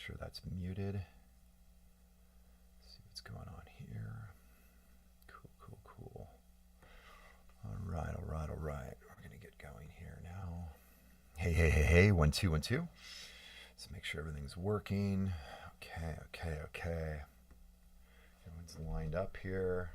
sure that's muted. Let's see what's going on here. Cool, cool, cool. All right, all right, all right. We're going to get going here now. Hey, hey, hey, hey. 1, 2, 1, 2. Let's make sure everything's working. Okay, okay, okay. Everyone's lined up here.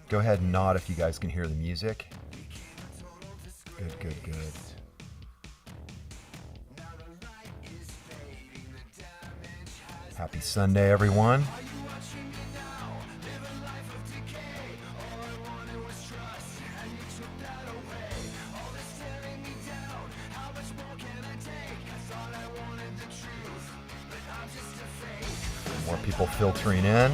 Go ahead and nod if you guys can hear the music. Good, good, good. Happy Sunday, everyone. More people filtering in.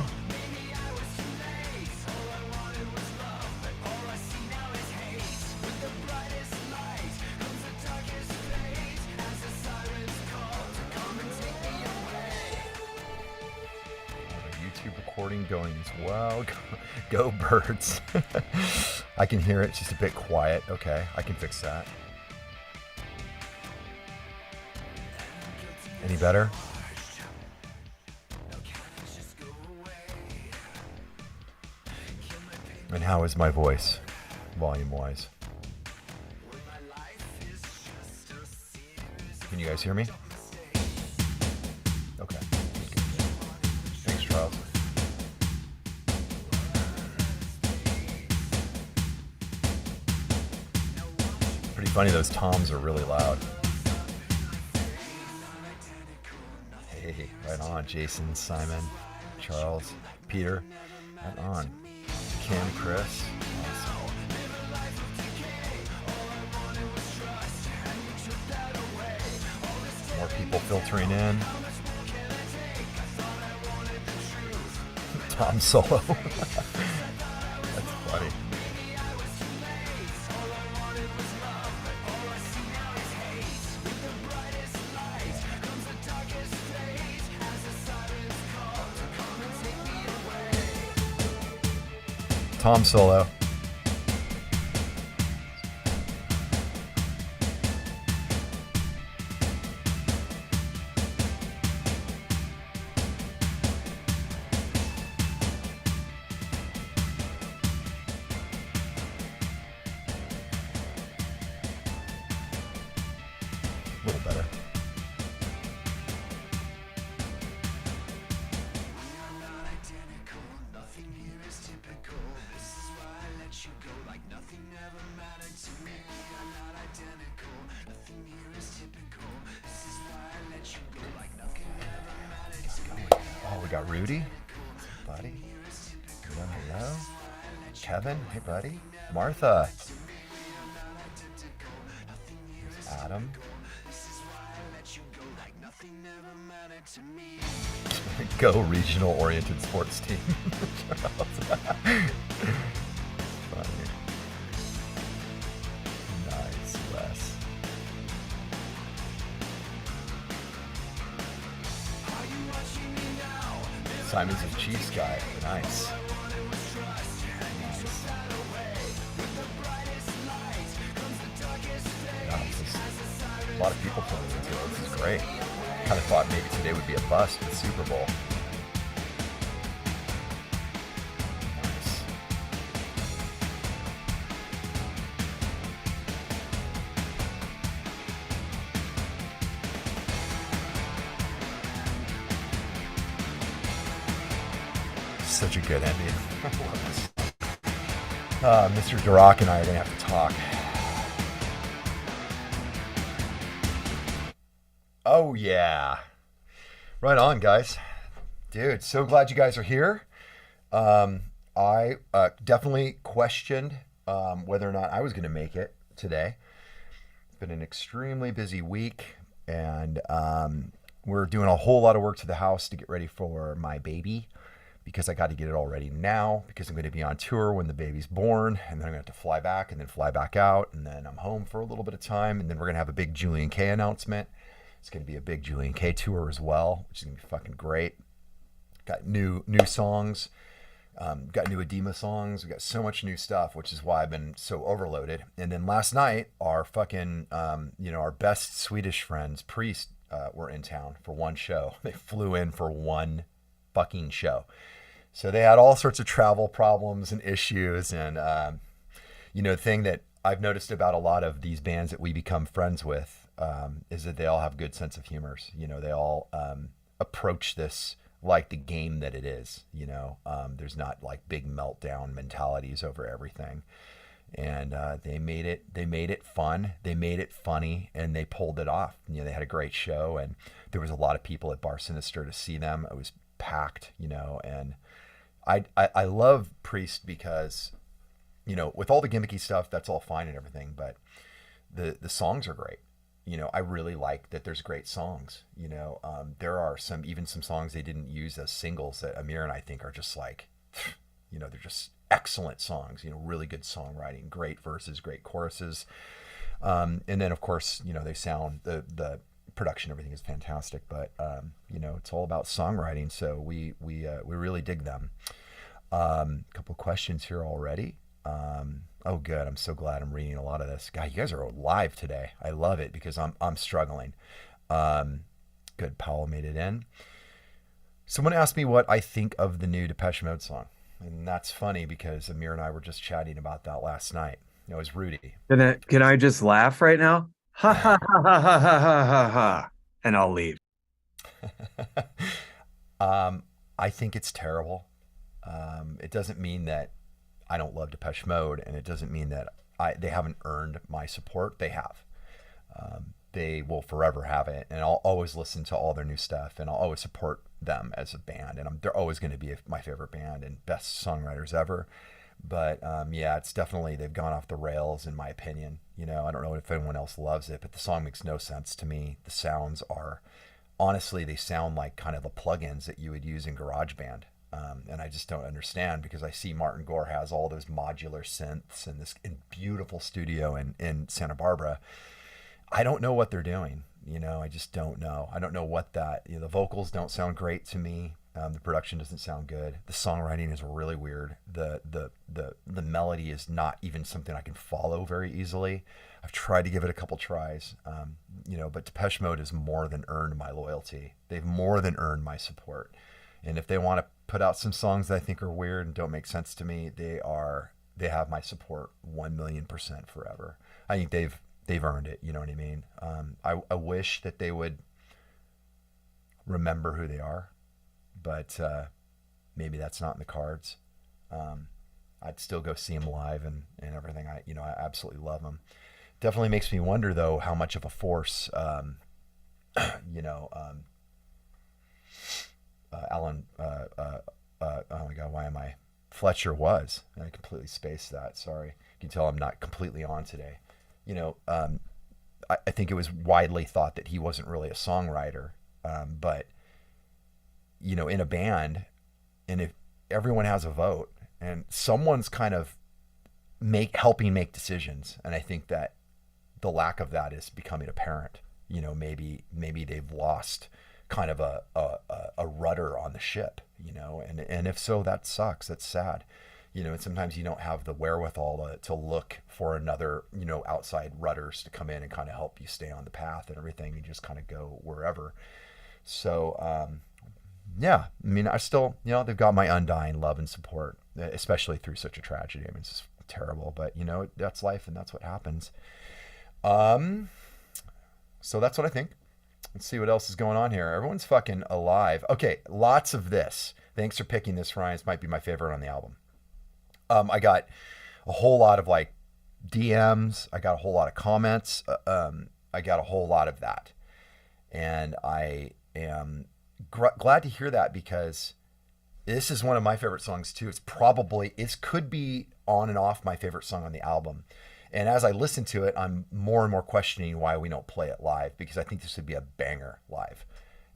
Going as well. Go birds. I can hear it, it's just a bit quiet. Okay, I can fix that. Any better? And how is my voice, volume-wise? Can you guys hear me? Okay. Thanks, Charles. Funny, those toms are really loud. Hey, right on, Jason, Simon, Charles, Peter, right on. Kim, Chris. Awesome. More people filtering in. Tom Solo. That's funny. Tom Solo. A little better. Got Rudy, buddy. Hello, hello. Kevin, hey buddy. Martha. There's Adam. Go regional oriented sports team. Funny. Nice, Wes. Simon's a Chiefs guy. Nice. A lot of people coming into it. This is great. Kind of thought maybe today would be a bust with Super Bowl. Such a good ending. Mr. Durock and I are going to have to talk. Oh, yeah. Right on, guys. Dude, so glad you guys are here. I definitely questioned whether or not I was going to make it today. It's been an extremely busy week, and we're doing a whole lot of work to the house to get ready for my baby because I got to get it all ready now because I'm going to be on tour when the baby's born, and then I'm going to have to fly back and then fly back out, and then I'm home for a little bit of time, and then we're going to have a big Julien-K announcement. It's going to be a big Julien-K tour as well, which is going to be fucking great. Got new songs. Got new Edema songs. We got so much new stuff, which is why I've been so overloaded. And then last night, our fucking, our best Swedish friends, Priest, were in town for one show. They flew in for one fucking show. So they had all sorts of travel problems and issues. And, the thing that I've noticed about a lot of these bands that we become friends with is that they all have good sense of humors. They all approach this like the game that it is. There's not like big meltdown mentalities over everything. And they made it fun. They made it funny, and they pulled it off. They had a great show, and there was a lot of people at Bar Sinister to see them. It was packed, and I love Priest because, with all the gimmicky stuff, that's all fine and everything, but the songs are great. I really like that there's great songs. There are some songs they didn't use as singles that Amir and I think are just like, they're just excellent songs, really good songwriting, great verses, great choruses. And then of course, they sound, the production, everything is fantastic, but it's all about songwriting. So we really dig them. A couple of questions here already. Oh, good. I'm so glad I'm reading a lot of this. God, you guys are live today. I love it because I'm struggling. Good. Powell made it in. Someone asked me what I think of the new Depeche Mode song. And that's funny because Amir and I were just chatting about that last night. It was Rudy. Can I just laugh right now? Ha ha ha ha ha ha ha ha ha. And I'll leave. I think it's terrible. It doesn't mean that I don't love Depeche Mode, and it doesn't mean that they haven't earned my support. They have. They will forever have it, and I'll always listen to all their new stuff, and I'll always support them as a band, and they're always going to be my favorite band and best songwriters ever. But yeah, it's definitely, they've gone off the rails in my opinion. I don't know if anyone else loves it, but the song makes no sense to me. The sounds are, honestly, they sound like kind of the plugins that you would use in GarageBand. And I just don't understand because I see Martin Gore has all those modular synths and this beautiful studio in Santa Barbara. I don't know what they're doing. I just don't know. I don't know what that, the vocals don't sound great to me. The production doesn't sound good. The songwriting is really weird. The melody is not even something I can follow very easily. I've tried to give it a couple tries, but Depeche Mode has more than earned my loyalty. They've more than earned my support. And if they want to put out some songs that I think are weird and don't make sense to me, they have my support 1,000,000% forever. I think they've earned it. You know what I mean? I wish that they would remember who they are, but maybe that's not in the cards. I'd still go see them live and everything. I absolutely love them. Definitely makes me wonder though how much of a force, Alan, oh my God, why am I? Fletcher was, and I completely spaced that. Sorry. You can tell I'm not completely on today. I think it was widely thought that he wasn't really a songwriter, but in a band, and if everyone has a vote, and someone's kind of helping make decisions, and I think that the lack of that is becoming apparent. Maybe they've lost kind of a rudder on the ship, and if so, that sucks. That's sad. And sometimes you don't have the wherewithal to look for another, outside rudders to come in and kind of help you stay on the path and everything. You just kind of go wherever. So, yeah, I mean, I still, they've got my undying love and support, especially through such a tragedy. I mean, it's just terrible, but that's life and that's what happens. So that's what I think. Let's see what else is going on here. Everyone's fucking alive. Okay, lots of this. Thanks for picking this, Ryan. This might be my favorite on the album. I got a whole lot of like DMs. I got a whole lot of comments. I got a whole lot of that. And I am glad to hear that because This is one of my favorite songs too. It's probably it could be on and off my favorite song on the album. And as I listen to it, I'm more and more questioning why we don't play it live because I think this would be a banger live.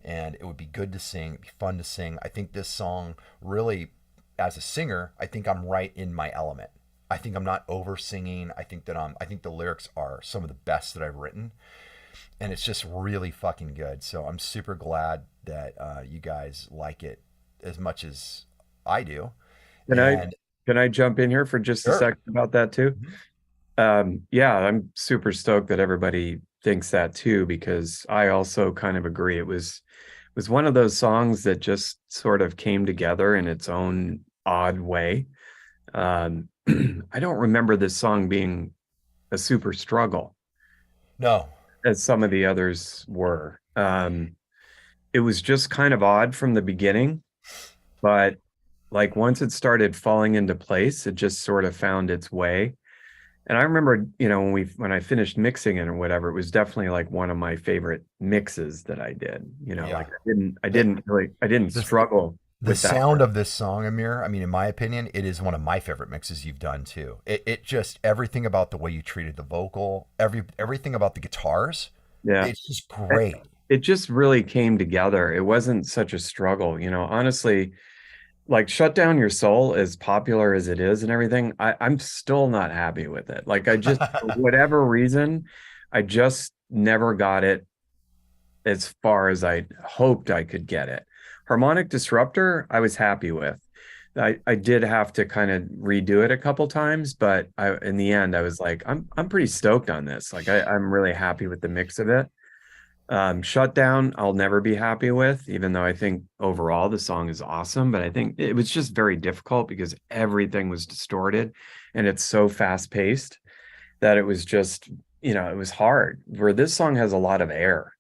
And it would be good to sing, it'd be fun to sing. I think this song really, as a singer, I think I'm right in my element. I think I'm not over singing. I think the lyrics are some of the best that I've written. And it's just really fucking good. So I'm super glad that you guys like it as much as I do. Can I And can I jump in here for just a sure. second about that too? Mhm. Yeah, I'm super stoked that everybody thinks that too, because I also kind of agree. It was one of those songs that just sort of came together in its own odd way. Um, I don't remember this song being a super struggle No. as some of the others were. It was just kind of odd from the beginning, but like once it started falling into place, it just sort of found its way. And I remember, when I finished mixing it or whatever, it was definitely like one of my favorite mixes that I did. Like Yeah. The I didn't the struggle the with that sound part. of this song, Amir, I mean, in my opinion, it is one of my favorite mixes you've done too. It just everything about the way you treated the vocal, everything about the guitars, Yeah. it's just It, great. it just really came together. It wasn't such a struggle, honestly, like Shut Down Your Soul, as popular as it is and everything, I'm still not happy with it. Like I just, for whatever reason, I just never got it as far as I hoped I could get it. Harmonic Disruptor, I was happy with. I did have to kind of redo it a couple times, but in the end I was like, I'm pretty stoked on this. Like I'm really happy with the mix of it. Shutdown, I'll never be happy with, even though I think overall the song is awesome. But I think it was just very difficult because everything was distorted and it's so fast paced that it was just, it was hard. Where this song has a lot of air,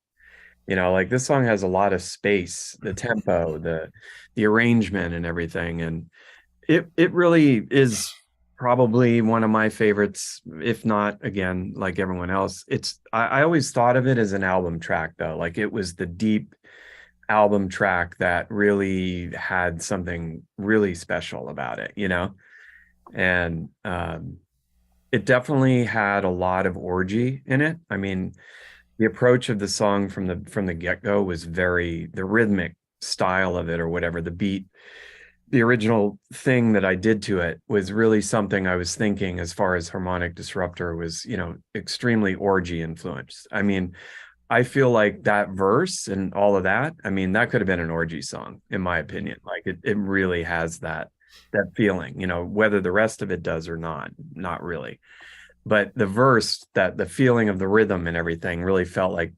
like this song has a lot of space, the tempo, the arrangement and everything. And it really is probably one of my favorites, if not again, like everyone else. I always thought of it as an album track though. Like it was the deep album track that really had something really special about it. And it definitely had a lot of orgy in it. I mean, the approach of the song from the get-go was the rhythmic style of it or whatever, the beat, the original thing that I did to it was really something I was thinking as far as harmonic disruptor was, extremely orgy influenced. I mean, I feel like that verse and all of that, I mean, that could have been an orgy song, in my opinion. Like it really has that feeling, whether the rest of it does or not really. But the verse, that the feeling of the rhythm and everything really felt like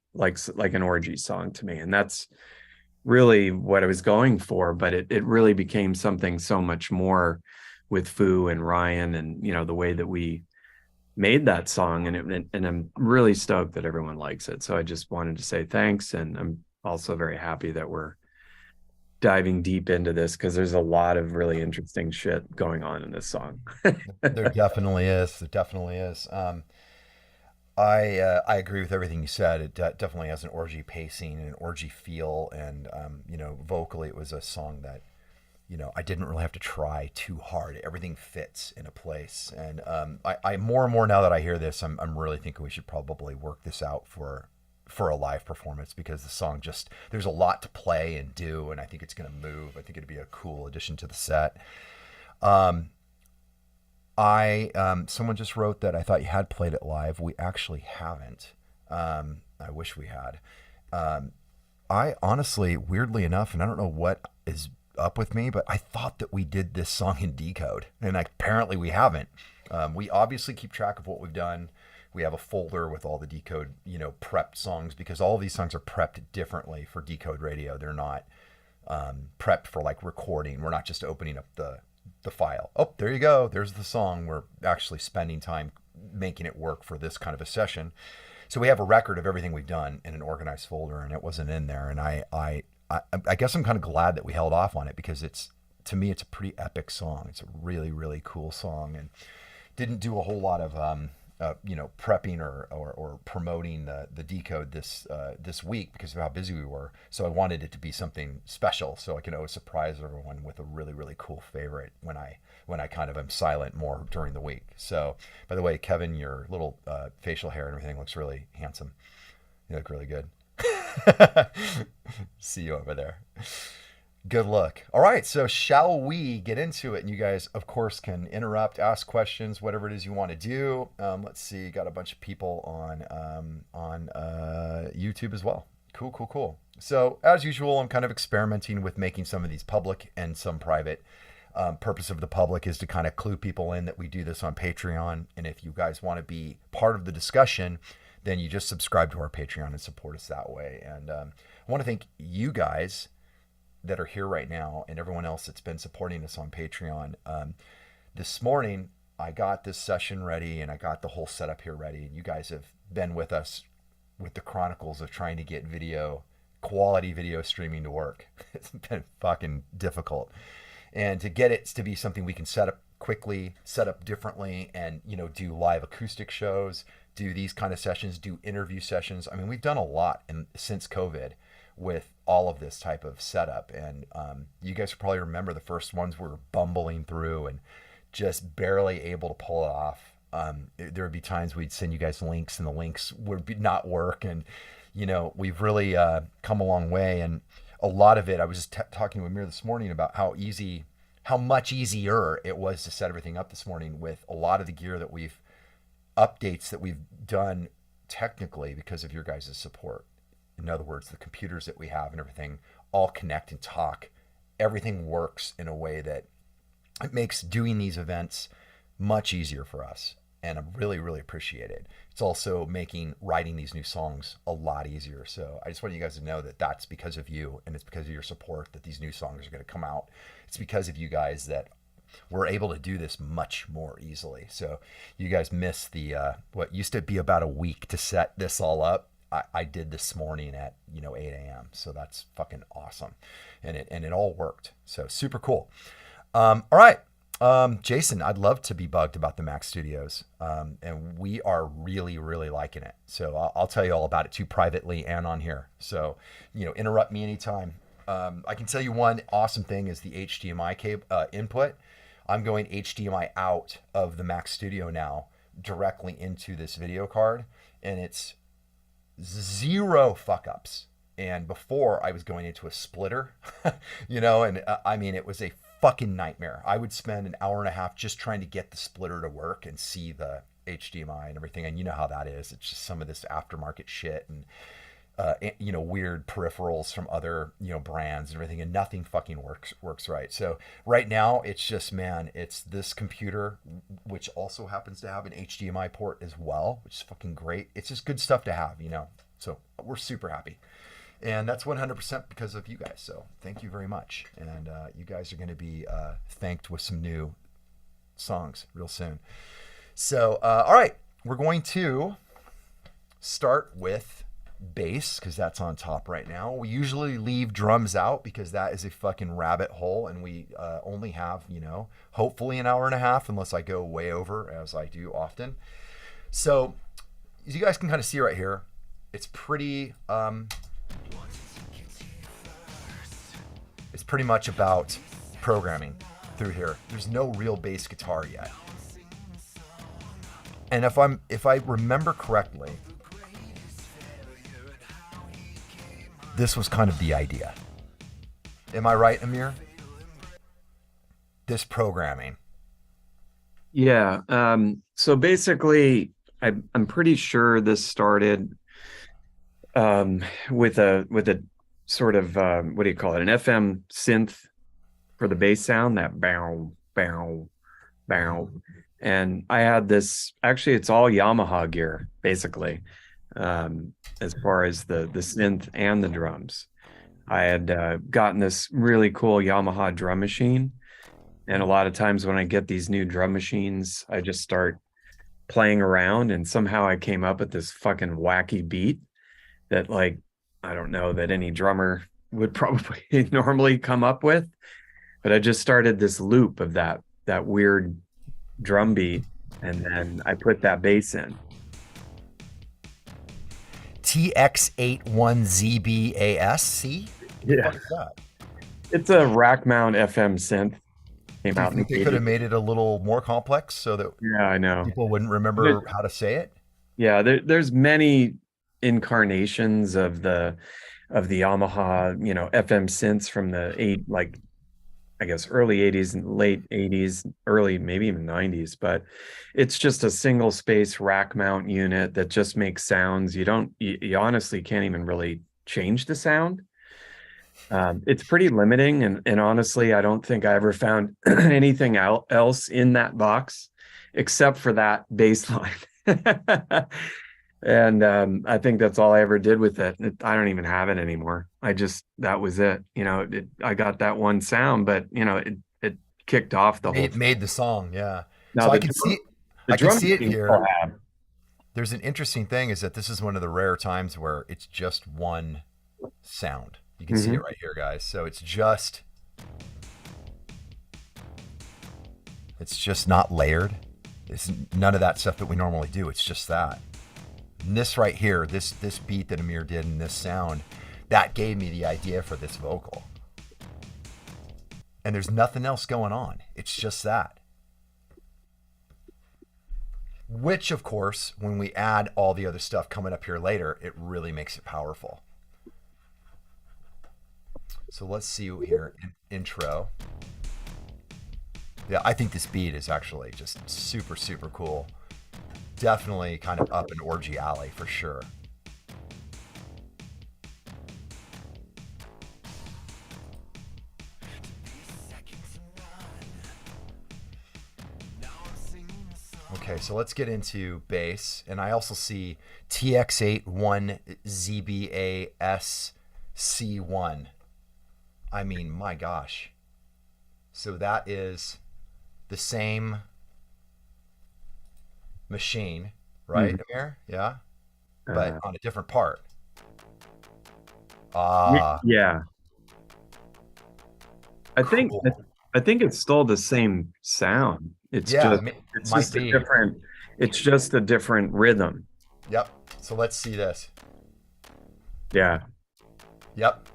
an orgy song to me. And that's really what I was going for, but it really became something so much more with Foo and Ryan and the way that we made that song, and I'm really stoked that everyone likes it. So I just wanted to say thanks, and I'm also very happy that we're diving deep into this because there's a lot of really interesting shit going on in this song. There definitely is. There definitely is. I agree with everything you said. It definitely has an orgy pacing and an orgy feel, and vocally, it was a song that I didn't really have to try too hard. Everything fits in a place, and I more and more now that I hear this, I'm really thinking we should probably work this out for a live performance because the song just there's a lot to play and do, and I think it's going to move. I think it'd be a cool addition to the set. Um, I someone just wrote that I thought you had played it live. We actually haven't. I wish we had. Um, I honestly, weirdly enough, and I don't know what is up with me, but I thought that we did this song in Decode, and apparently we haven't. We obviously keep track of what we've done. We have a folder with all the Decode, prepped songs because all of these songs are prepped differently for Decode Radio. They're not prepped for like recording. We're not just opening up the file. Oh, there you go. There's the song. We're actually spending time making it work for this kind of a session. So we have a record of everything we've done in an organized folder, and it wasn't in there. And I guess I'm kind of glad that we held off on it because to me it's a pretty epic song. It's a really really cool song, and didn't do a whole lot of prepping or promoting the Decode this week because of how busy we were. So I wanted it to be something special, so I can always surprise everyone with a really really cool favorite when I kind of am silent more during the week. So, by the way, Kevin, your little facial hair and everything looks really handsome. You look really good. See you over there. Good look. All right, so shall we get into it? And you guys, of course, can interrupt, ask questions, whatever it is you want to do. Let's see, got a bunch of people on YouTube as well. Cool, cool, cool. So as usual, I'm kind of experimenting with making some of these public and some private. Purpose of the public is to kind of clue people in that we do this on Patreon. And if you guys want to be part of the discussion, then you just subscribe to our Patreon and support us that way. And I want to thank you guys that are here right now and everyone else that's been supporting us on Patreon. This morning, I got this session ready and I got the whole setup here ready. And you guys have been with us with the chronicles of trying to get quality video streaming to work. It's been fucking difficult. And to get it to be something we can set up quickly, set up differently, and do live acoustic shows, do these kind of sessions, do interview sessions. I mean, we've done a lot since COVID with all of this type of setup. And you guys probably remember the first ones we were bumbling through and just barely able to pull it off. There would be times we'd send you guys links and the links would not work. And, we've really come a long way. And a lot of it, I was just talking with Mir this morning about how much easier it was to set everything up this morning with a lot of the gear that updates that we've done technically because of your guys' support. In other words, the computers that we have and everything all connect and talk. Everything works in a way that it makes doing these events much easier for us. And I really, really appreciate it. It's also making writing these new songs a lot easier. So I just want you guys to know that that's because of you and it's because of your support that these new songs are going to come out. It's because of you guys that we're able to do this much more easily. So you guys missed the what used to be about a week to set this all up. I did this morning at 8 a.m. So that's fucking awesome, and it all worked. So super cool. All right, Jason, I'd love to be bugged about the Mac Studios, and we are really really liking it. So I'll tell you all about it too privately and on here. So interrupt me anytime. I can tell you one awesome thing is the HDMI cable input. I'm going HDMI out of the Mac Studio now directly into this video card, and it's zero fuck ups. And before I was going into a splitter, and I mean, it was a fucking nightmare. I would spend an hour and a half just trying to get the splitter to work and see the HDMI and everything. And you know how that is. It's just some of this aftermarket shit and, weird peripherals from other, brands and everything, and nothing fucking works right. So right now it's just, man, it's this computer, which also happens to have an HDMI port as well, which is fucking great. It's just good stuff to have, so we're super happy. And that's 100% because of you guys. So thank you very much. And you guys are going to be thanked with some new songs real soon. So, all right, we're going to start with bass because that's on top right now. We usually leave drums out because that is a fucking rabbit hole, and we only have, hopefully an hour and a half unless I go way over, as I do often. So as you guys can kind of see right here, it's pretty it's pretty much about programming through here. There's no real bass guitar yet. And if I remember correctly, this was kind of the idea. Am I right, Amir? This programming. Yeah. So basically, I'm pretty sure this started with a sort of what do you call it? An FM synth for the bass sound, that bow, bow, bow. And I had this, actually it's all Yamaha gear, basically, as far as the synth and the drums. I had gotten this really cool Yamaha drum machine. And a lot of times when I get these new drum machines, I just start playing around, and somehow I came up with this fucking wacky beat that, like, I don't know that any drummer would probably normally come up with, but I just started this loop of that weird drum beat, and then I put that bass in. TX81ZBAS. See? The Yeah. fuck is that? It's a rack mount FM synth. Came Do you out in think the they could have 80s. made it a little more complex so that Yeah, I know. people wouldn't remember There- how to say it? yeah, there's many incarnations of the Yamaha, FM synths from the I guess early 80s and late 80s, early maybe even 90s, but it's just a single space rack mount unit that just makes sounds. You honestly can't even really change the sound. It's pretty limiting, and honestly, I don't think I ever found anything else in that box except for that bass line. And I think that's all I ever did with it. I don't even have it anymore. That was it. I got that one sound, but it kicked off the whole thing. Made the song, yeah. Now So the drum, the I can drum see it machine still here. have. There's an interesting thing is that this is one of the rare times where it's just one sound. You can see it Mhm. right here, guys. So it's just not layered. It's none of that stuff that we normally do. It's just that. And this right here, this beat that Amir did and this sound, that gave me the idea for this vocal. And there's nothing else going on. It's just that. Which, of course, when we add all the other stuff coming up here later, it really makes it powerful. So let's see here, intro. Yeah, I think this beat is actually just super, super cool. Definitely kind of up an orgy alley for sure. Okay, so let's get into bass. And I also see TX81ZBASC1. I mean, my gosh. So that is the same machine, right, Amir? Yeah. But on a different part. Ah, Yeah, I think cool. I think it's still the same sound. It's Yeah, just it it's might just a be. different it's just a different rhythm. Yep. So let's see this. Yeah. Yep.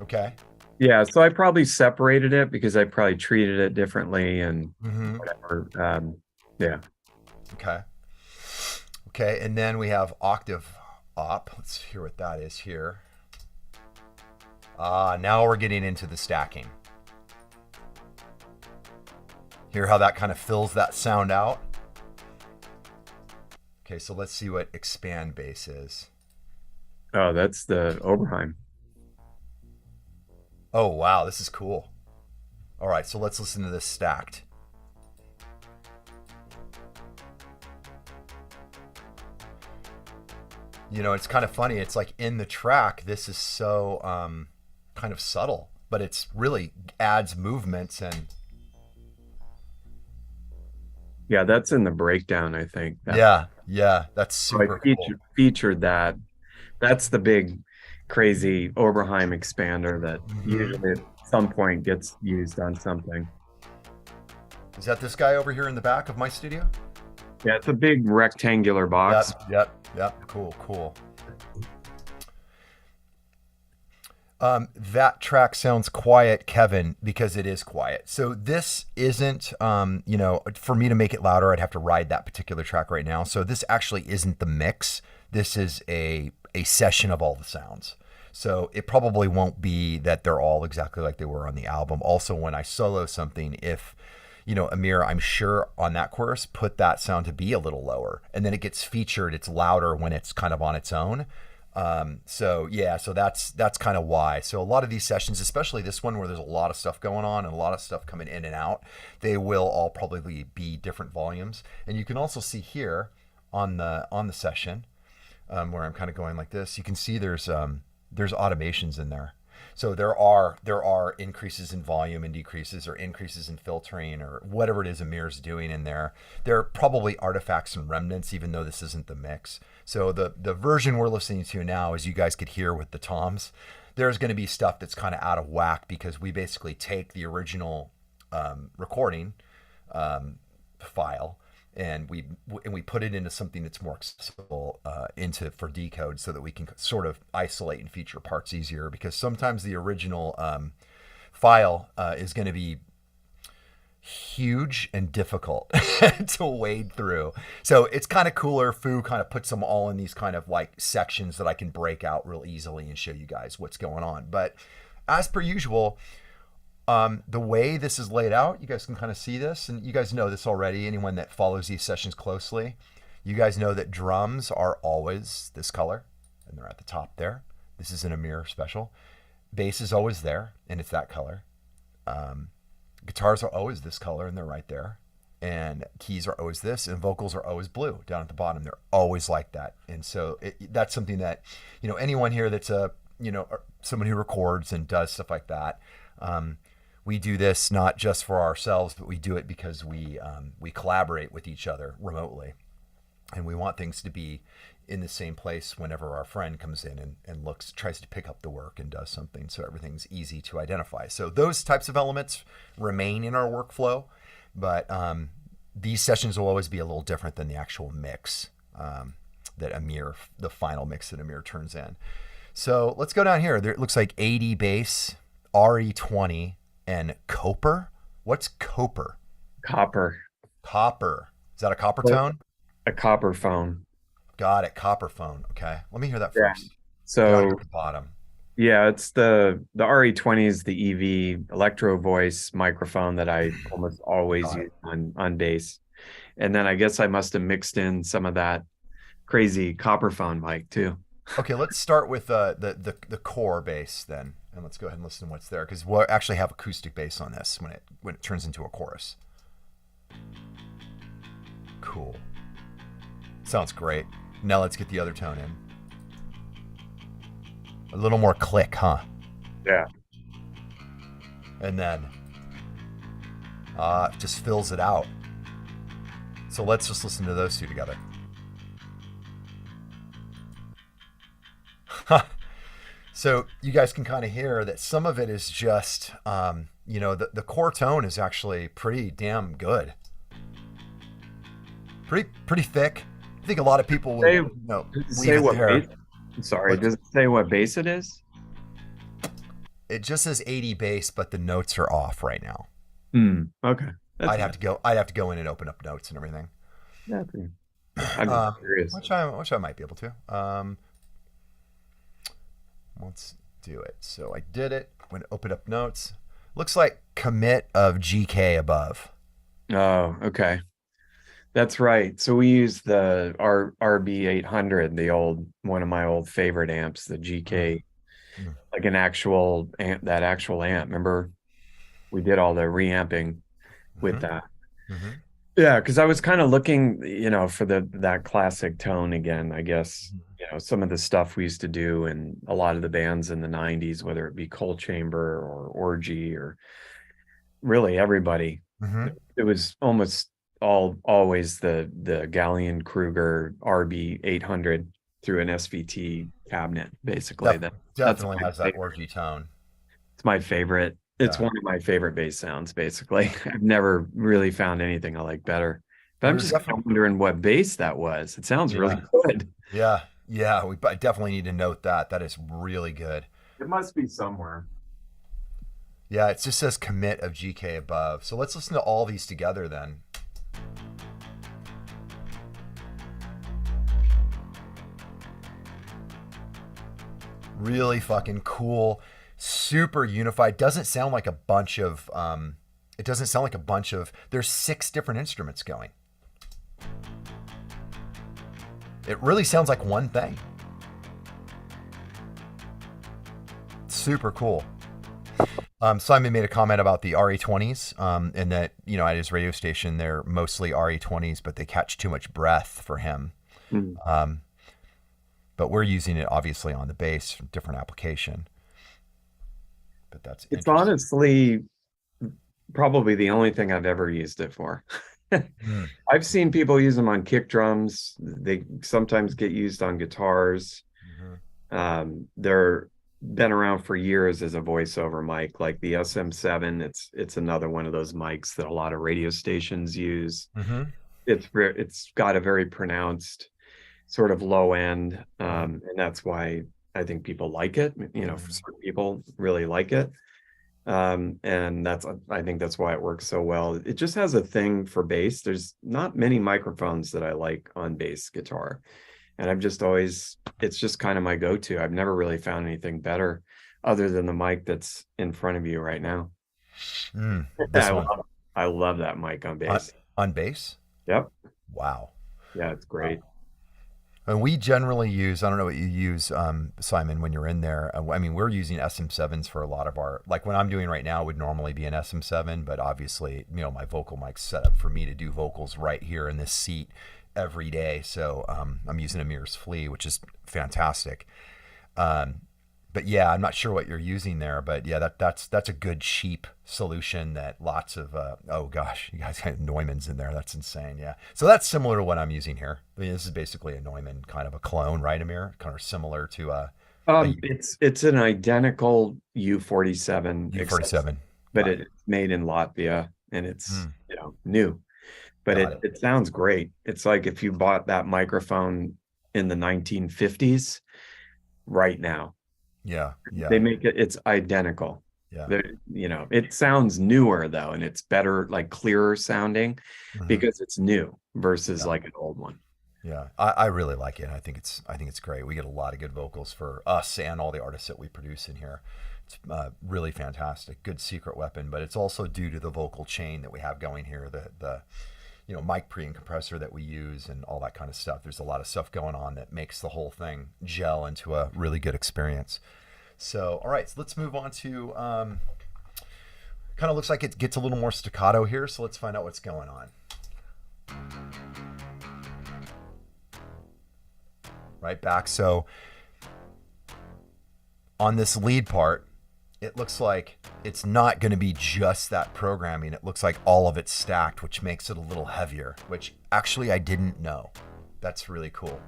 Okay. Yeah, so I probably separated it because I probably treated it differently and Mm-hmm. whatever. Yeah. Okay. Okay, and then we have octave op. Let's hear what that is here. Now we're getting into the stacking. Hear how that kind of fills that sound out? Okay, so let's see what expand bass is. Oh, that's the Oberheim. Oh, wow, this is cool. All right, so let's listen to this stacked. It's kind of funny. It's like in the track, this is so kind of subtle, but it's really adds movements and Yeah, that's in the breakdown, I think. yeah, that's So I super cool. featured that. That's the big crazy Oberheim expander that Hmm. usually at some point gets used on something. Is that this guy over here in the back of my studio? Yeah, it's a big rectangular box. Yep. Cool. That track sounds quiet, Kevin, because it is quiet. So this isn't, for me to make it louder, I'd have to ride that particular track right now. So this actually isn't the mix. This is a session of all the sounds. So it probably won't be that they're all exactly like they were on the album. Also, when I solo something, if Amir, I'm sure on that chorus, put that sound to be a little lower, and then it gets featured. It's louder when it's kind of on its own. So that's kind of why. So a lot of these sessions, especially this one where there's a lot of stuff going on and a lot of stuff coming in and out, they will all probably be different volumes. And you can also see here on the session where I'm kind of going like this. You can see there's automations in there. So there are increases in volume and decreases, or increases in filtering, or whatever it is Amir's doing in there. There are probably artifacts and remnants, even though this isn't the mix. So the version we're listening to now, as you guys could hear with the toms, there's going to be stuff that's kind of out of whack because we basically take the original recording file and we put it into something that's more accessible into for decode, so that we can sort of isolate and feature parts easier. Because sometimes the original file is going to be huge and difficult to wade through. So it's kind of cooler. Fu kind of puts them all in these kind of like sections that I can break out real easily and show you guys what's going on. But as per usual, the way this is laid out, you guys can kind of see this, and you guys know this already. Anyone that follows these sessions closely, you guys know that drums are always this color, and they're at the top there. This is an Amir special. Bass is always there, and it's that color. Guitars are always this color, and they're right there. And keys are always this, and vocals are always blue down at the bottom. They're always like that. And so that's something that, anyone here that's someone who records and does stuff like that, we do this not just for ourselves, but we do it because we collaborate with each other remotely. And we want things to be in the same place whenever our friend comes in and tries to pick up the work and does something, so everything's easy to identify. So those types of elements remain in our workflow, but these sessions will always be a little different than the actual mix that Amir, the final mix that Amir turns in. So let's go down here. There, it looks like 80 bass, RE20, and Copper. What's Copper? Copper. Copper. Is that a copper tone? A copper phone. Got it. Copper phone. Okay. Let me hear that Yeah. first. So at the bottom. yeah, it's the RE20 is the EV electro voice microphone that I almost always use on bass. And then I guess I must have mixed in some of that crazy copper phone mic too. Okay, let's start with the core bass then, and let's go ahead and listen to what's there, because we'll actually have acoustic bass on this when it turns into a chorus. Cool. Sounds great. Now let's get the other tone in. A little more click, huh? Yeah. And then it just fills it out. So let's just listen to those two together. So you guys can kind of hear that some of it is just, the core tone is actually pretty damn good. Pretty thick. I think a lot of people would leave it there. Sorry, does it say what bass it is? It just says 80 bass, but the notes are off right now. Okay. I'd have to go in and open up notes and everything. Yeah, I'm curious. Which I might be able to. Let's do it. So I did it. I'm going to open up notes. Looks like commit of GK above. Oh, okay. That's right. So we use the RB800, one of my old favorite amps, the GK, like an actual amp, that actual amp. Remember, we did all the reamping with that. Yeah, because I was kind of looking, for that classic tone again, I guess. Some of the stuff we used to do in a lot of the bands in the 90s, whether it be Coal Chamber or Orgy or really everybody. It was almost always the Galleon Kruger RB800 through an SVT cabinet, basically. That definitely has that Orgy tone. It's my favorite. It's one of my favorite bass sounds, basically. I've never really found anything I like better. But I'm just wondering what bass that was. It sounds really good. Yeah. I definitely need to note that. That is really good. It must be somewhere. Yeah, it just says commit of GK above. So let's listen to all these together then. Really fucking cool. Super unified. Doesn't sound like a bunch of there's 6 different instruments going. It really sounds like one thing. Super cool. Simon made a comment about the RE20s, and that, at his radio station, they're mostly RE20s, but they catch too much breath for him. But we're using it obviously on the bass, different application. But it's honestly probably the only thing I've ever used it for. I've seen people use them on kick drums. They sometimes get used on guitars. They're been around for years as a voiceover mic, like the SM7. It's another one of those mics that a lot of radio stations use. it's got a very pronounced sort of low end, Mm, and that's why I think people like it. You know, for mm, certain people really like it. And I think that's why it works so well. It just has a thing for bass. There's not many microphones that I like on bass guitar, and I've just always it's just kind of my go-to. I've never really found anything better other than the mic that's in front of you right now. this one I love that mic on on, bass. on bass. Yep. Wow. Yeah, it's great. And we generally use, I don't know what you use, Simon, when you're in there. I mean, we're using SM7s for a lot of our, like what I'm doing right now would normally be an SM7, but obviously, my vocal mic's set up for me to do vocals right here in this seat every day. So I'm using a Mears Flea, which is fantastic. Um, but yeah, I'm not sure what you're using there, but yeah, that's a good cheap solution that lots of oh gosh, you guys got Neumann's in there. That's insane. Yeah, so that's similar to what I'm using here. I mean, this is basically a Neumann kind of a clone, right, Amir? Kind of similar to a It's an identical U47 accessory, U47. but Got it. it's made in Latvia and it's, Mm, new. But got it. it sounds great. It's like if you bought that microphone in the 1950s right now. Yeah, They yeah, make it's identical. yeah. It sounds newer though, and it's better, like clearer sounding Hmm. because it's new versus Yeah. like an old one. Yeah, I really like it. I think it's great. We get a lot of good vocals for us and all the artists that we produce in here. It's really fantastic. Good secret weapon, but it's also due to the vocal chain that we have going here. The mic pre and compressor that we use and all that kind of stuff. There's a lot of stuff going on that makes the whole thing gel into a really good experience. So, all right, so let's move on to kind of looks like it gets a little more staccato here. So let's find out what's going on. Right back. So on this lead part, it looks like it's not going to be just that programming. It looks like all of it's stacked, which makes it a little heavier, which actually I didn't know. That's really cool.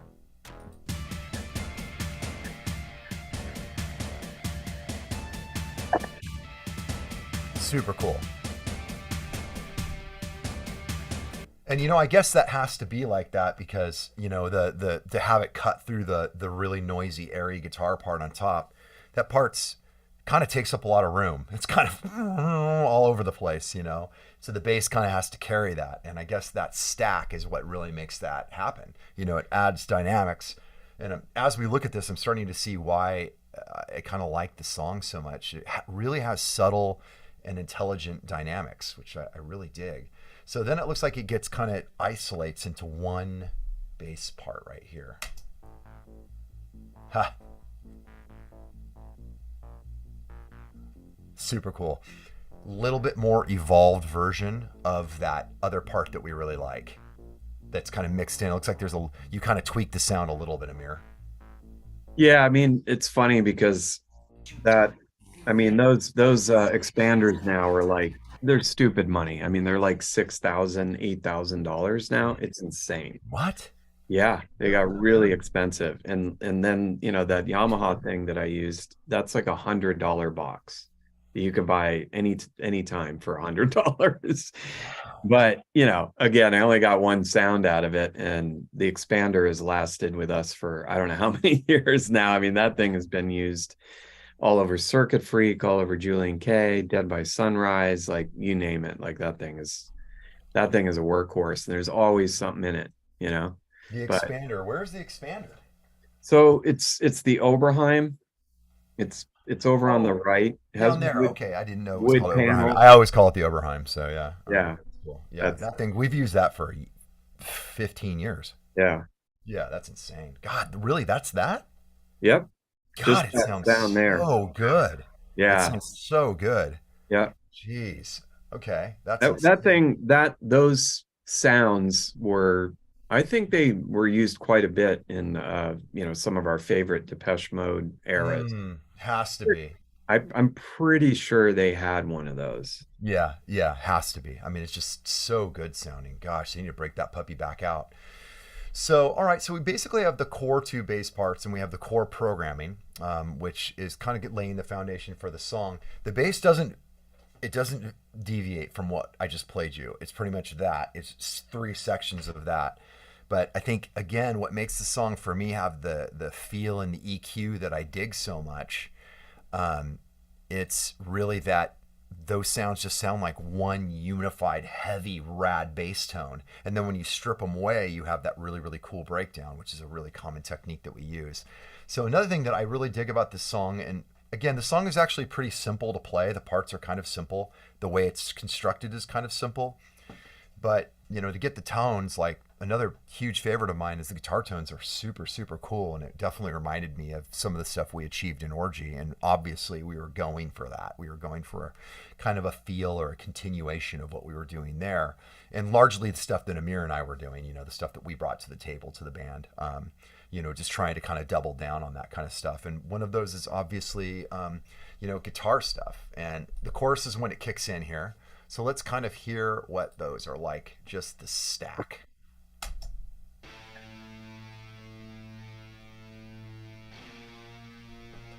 Super cool. And I guess that has to be like that because the to have it cut through the really noisy airy guitar part on top, that part's kind of takes up a lot of room. It's kind of all over the place. So the bass kind of has to carry that, and I guess that stack is what really makes that happen. It adds dynamics, and as we look at this, I'm starting to see why I kind of like the song so much. It really has subtle and intelligent dynamics, which I really dig. So then it looks like it gets kind of isolates into one bass part right here. Ha. Super cool. Little bit more evolved version of that other part that we really like. That's kind of mixed in. It looks like you kind of tweak the sound a little bit, Amir. Yeah, I mean, it's funny because that those expanders now are like they're stupid money. I mean, they're like $6,000, $8,000 now. It's insane. What? Yeah, they got really expensive. And then, that Yamaha thing that I used, that's like $100 box that you could buy any time for $100. Wow. But, again, I only got one sound out of it, and the expander has lasted with us for I don't know how many years now. I mean, that thing has been used all over Circuit Freak, all over Julien-K, Dead by Sunrise, like you name it. Like that thing is a workhorse, and there's always something in it. The But expander. Where's the expander? so it's the Oberheim. It's over on the Oh, right. It has down there. wood, Okay, I didn't know it was wood called Oberheim. panel. I always call it the Oberheim. So yeah. All right. Yeah, Cool. Yeah, that's that thing we've used that for 15 years. yeah. Yeah, that's insane. God, really? That's that? Yep. God, Just it that sounds down there. so good. It Yeah. sounds so good. Yeah. Jeez. Okay, that's That insane. thing, those sounds were, I think they were used quite a bit in some of our favorite Depeche Mode eras. Has to be. I'm pretty sure they had one of those. Yeah, yeah, has to be. I mean, it's just so good sounding. Gosh, they need to break that puppy back out. So, all right, so we basically have the core two bass parts and we have the core programming, which is kind of laying the foundation for the song. The bass doesn't it doesn't deviate from what I just played you. It's pretty much that. It's three sections of that. But I think again, what makes the song for me have the feel and the EQ that I dig so much, um, it's really that those sounds just sound like one unified, heavy, rad bass tone. And then when you strip them away, you have that really, really cool breakdown, which is a really common technique that we use. So another thing that I really dig about this song, and again, the song is actually pretty simple to play. The parts are kind of simple. The way it's constructed is kind of simple. But, to get the tones, like another huge favorite of mine is the guitar tones are super, super cool. And it definitely reminded me of some of the stuff we achieved in Orgy. And obviously we were going for that. We were going for a kind of a feel or a continuation of what we were doing there. And largely the stuff that Amir and I were doing, the stuff that we brought to the table, to the band. Just trying to kind of double down on that kind of stuff. And one of those is obviously, guitar stuff. And the chorus is when it kicks in here. So let's kind of hear what those are like, just the stack.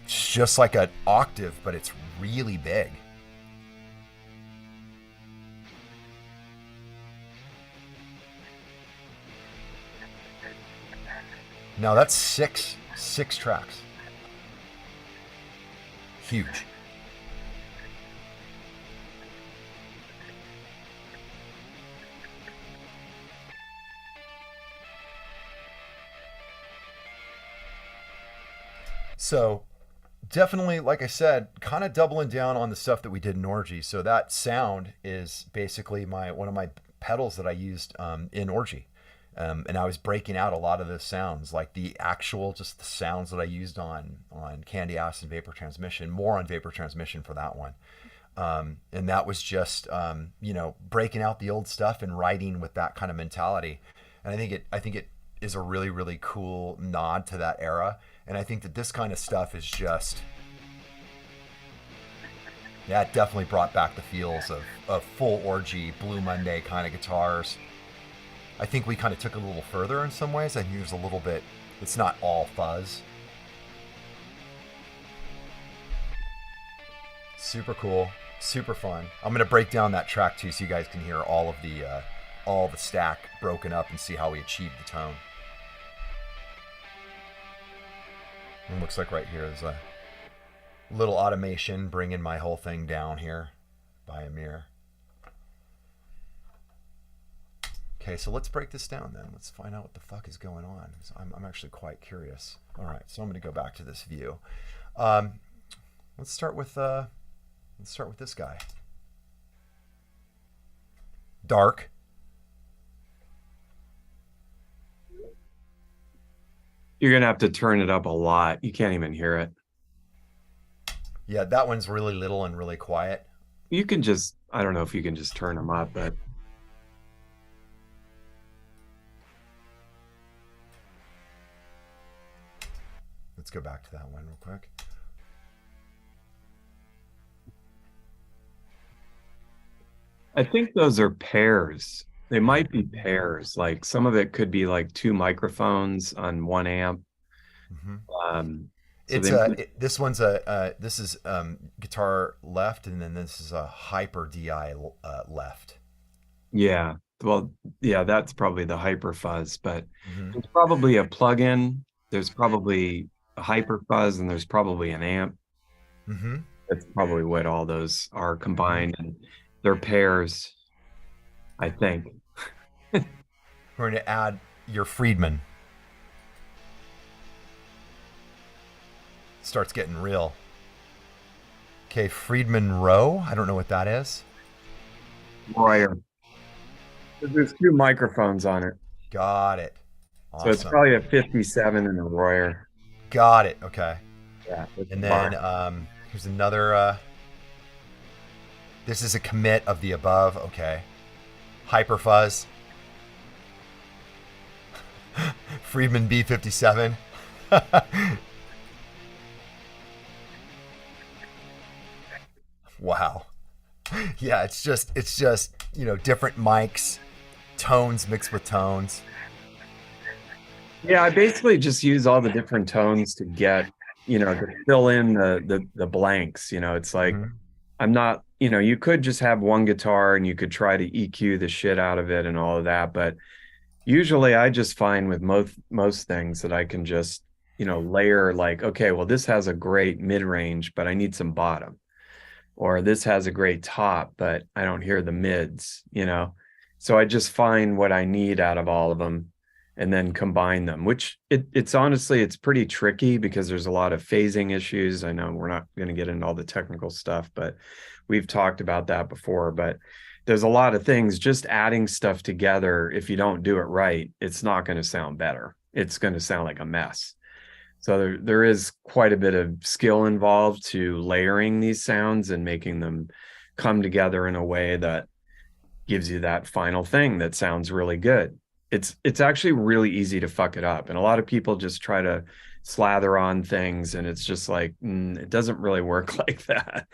It's just like an octave, but it's really big. Now that's six tracks. Huge. So definitely, like I said, kind of doubling down on the stuff that we did in Orgy. So that sound is basically one of my pedals that I used in Orgy. And I was breaking out a lot of those sounds, like just the sounds that I used on Candy Ass and Vapor Transmission, more on Vapor Transmission for that one. And that was just, breaking out the old stuff and writing with that kind of mentality. And I think it is a really, really cool nod to that era. And I think that this kind of stuff is just, it definitely brought back the feels of full Orgy, Blue Monday kind of guitars. I think we kind of took it a little further in some ways. I think there's a little bit, it's not all fuzz. Super cool, super fun. I'm going to break down that track too so you guys can hear all the stack broken up and see how we achieved the tone. It looks like right here is a little automation bringing my whole thing down here by Amir. Okay, so let's break this down then. Let's find out what the fuck is going on. I'm actually quite curious. All right, so I'm going to go back to this view. Let's start with this guy. Dark. You're going to have to turn it up a lot. You can't even hear it. Yeah, that one's really little and really quiet. You can just, I don't know if you can just turn them up, but. Let's go back to that one real quick. I think those are pairs. They might be pairs. Like some of it could be like two microphones on one amp. Mm-hmm. So this is guitar left, and then this is a hyper DI left. Yeah. Well, yeah, that's probably the hyper fuzz, but there's probably a plug-in. There's probably a hyper fuzz, and there's probably an amp. Mm-hmm. That's probably what all those are combined, and they're pairs, I think. We're going to add your Friedman. Starts getting real. Okay, Friedman Row. I don't know what that is. Royer. There's two microphones on it. Got it. Awesome. So it's probably a 57 and a Royer. Got it. Okay. Yeah. And then here's another. This is a commit of the above. Okay. Hyperfuzz. Friedman B57. Wow. Yeah, it's just different mics, tones mixed with tones. Yeah, I basically just use all the different tones to get, to fill in the blanks. It's like I'm not, you know, you could just have one guitar and you could try to EQ the shit out of it and all of that, but usually I just find with most things that I can just, you know, layer like, okay, well, this has a great mid-range, but I need some bottom. Or this has a great top, but I don't hear the mids, you know. So I just find what I need out of all of them and then combine them, which it's honestly it's pretty tricky because there's a lot of phasing issues. I know we're not going to get into all the technical stuff, but we've talked about that before. But there's a lot of things, just adding stuff together, if you don't do it right, it's not going to sound better. It's going to sound like a mess. So there is quite a bit of skill involved to layering these sounds and making them come together in a way that gives you that final thing that sounds really good. It's actually really easy to fuck it up. And a lot of people just try to slather on things and it's just like it doesn't really work like that.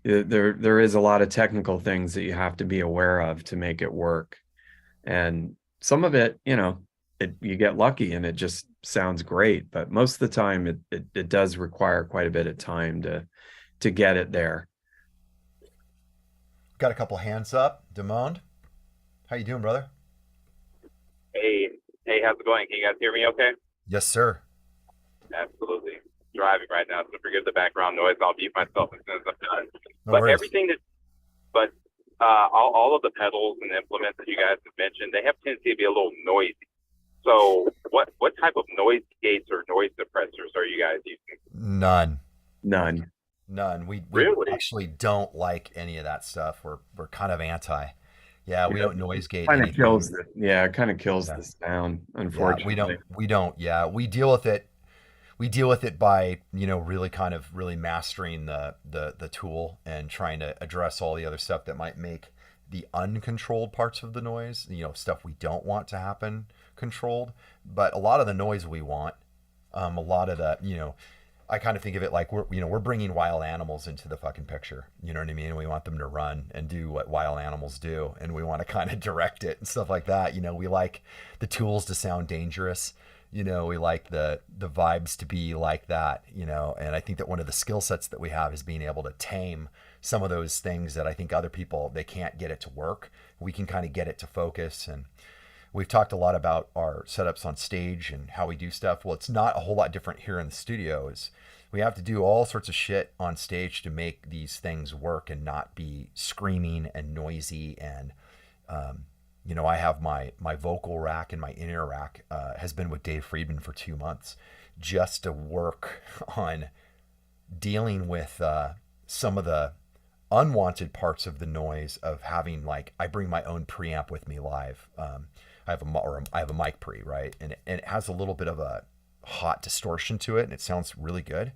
There is a lot of technical things that you have to be aware of to make it work. And some of it, you know, you get lucky and it just sounds great, but most of the time it does require quite a bit of time to get it there. Got a couple hands up. Demond, how you doing, brother? Hey, hey, how's it going? Can you guys hear me okay? Yes, sir. Absolutely. Driving right now, so forgive the background noise. I'll mute myself as soon as I'm done. No But worries. everything that, but all of the pedals and implements that you guys have mentioned, they have tendency to be a little noisy. So what type of noise gates or noise suppressors are you guys using? None. None. None. We Really? actually don't like any of that stuff. We're kind of anti. Yeah, we Yeah, don't noise gate kind of anything. kills the yeah, it kind of kills Yeah. the sound, Yeah, unfortunately. we don't. Yeah, we deal with it. We deal with it by, really kind of really mastering the tool and trying to address all the other stuff that might make the uncontrolled parts of the noise, stuff we don't want to happen controlled. But a lot of the noise we want, a lot of the, I kind of think of it like we're bringing wild animals into the fucking picture. You know what I mean? We want them to run and do what wild animals do, and we want to kind of direct it and stuff like that. We like the tools to sound dangerous. We like the vibes to be like that. And I think that one of the skill sets that we have is being able to tame some of those things that I think other people, they can't get it to work. We can kind of get it to focus. And we've talked a lot about our setups on stage and how we do stuff. Well, it's not a whole lot different here in the studio. Is we have to do all sorts of shit on stage to make these things work and not be screaming and noisy. And I have my vocal rack and my in-ear rack has been with Dave Friedman for 2 months just to work on dealing with some of the unwanted parts of the noise of having, like, I bring my own preamp with me live. I have a mic pre, right? And it has a little bit of a hot distortion to it and it sounds really good,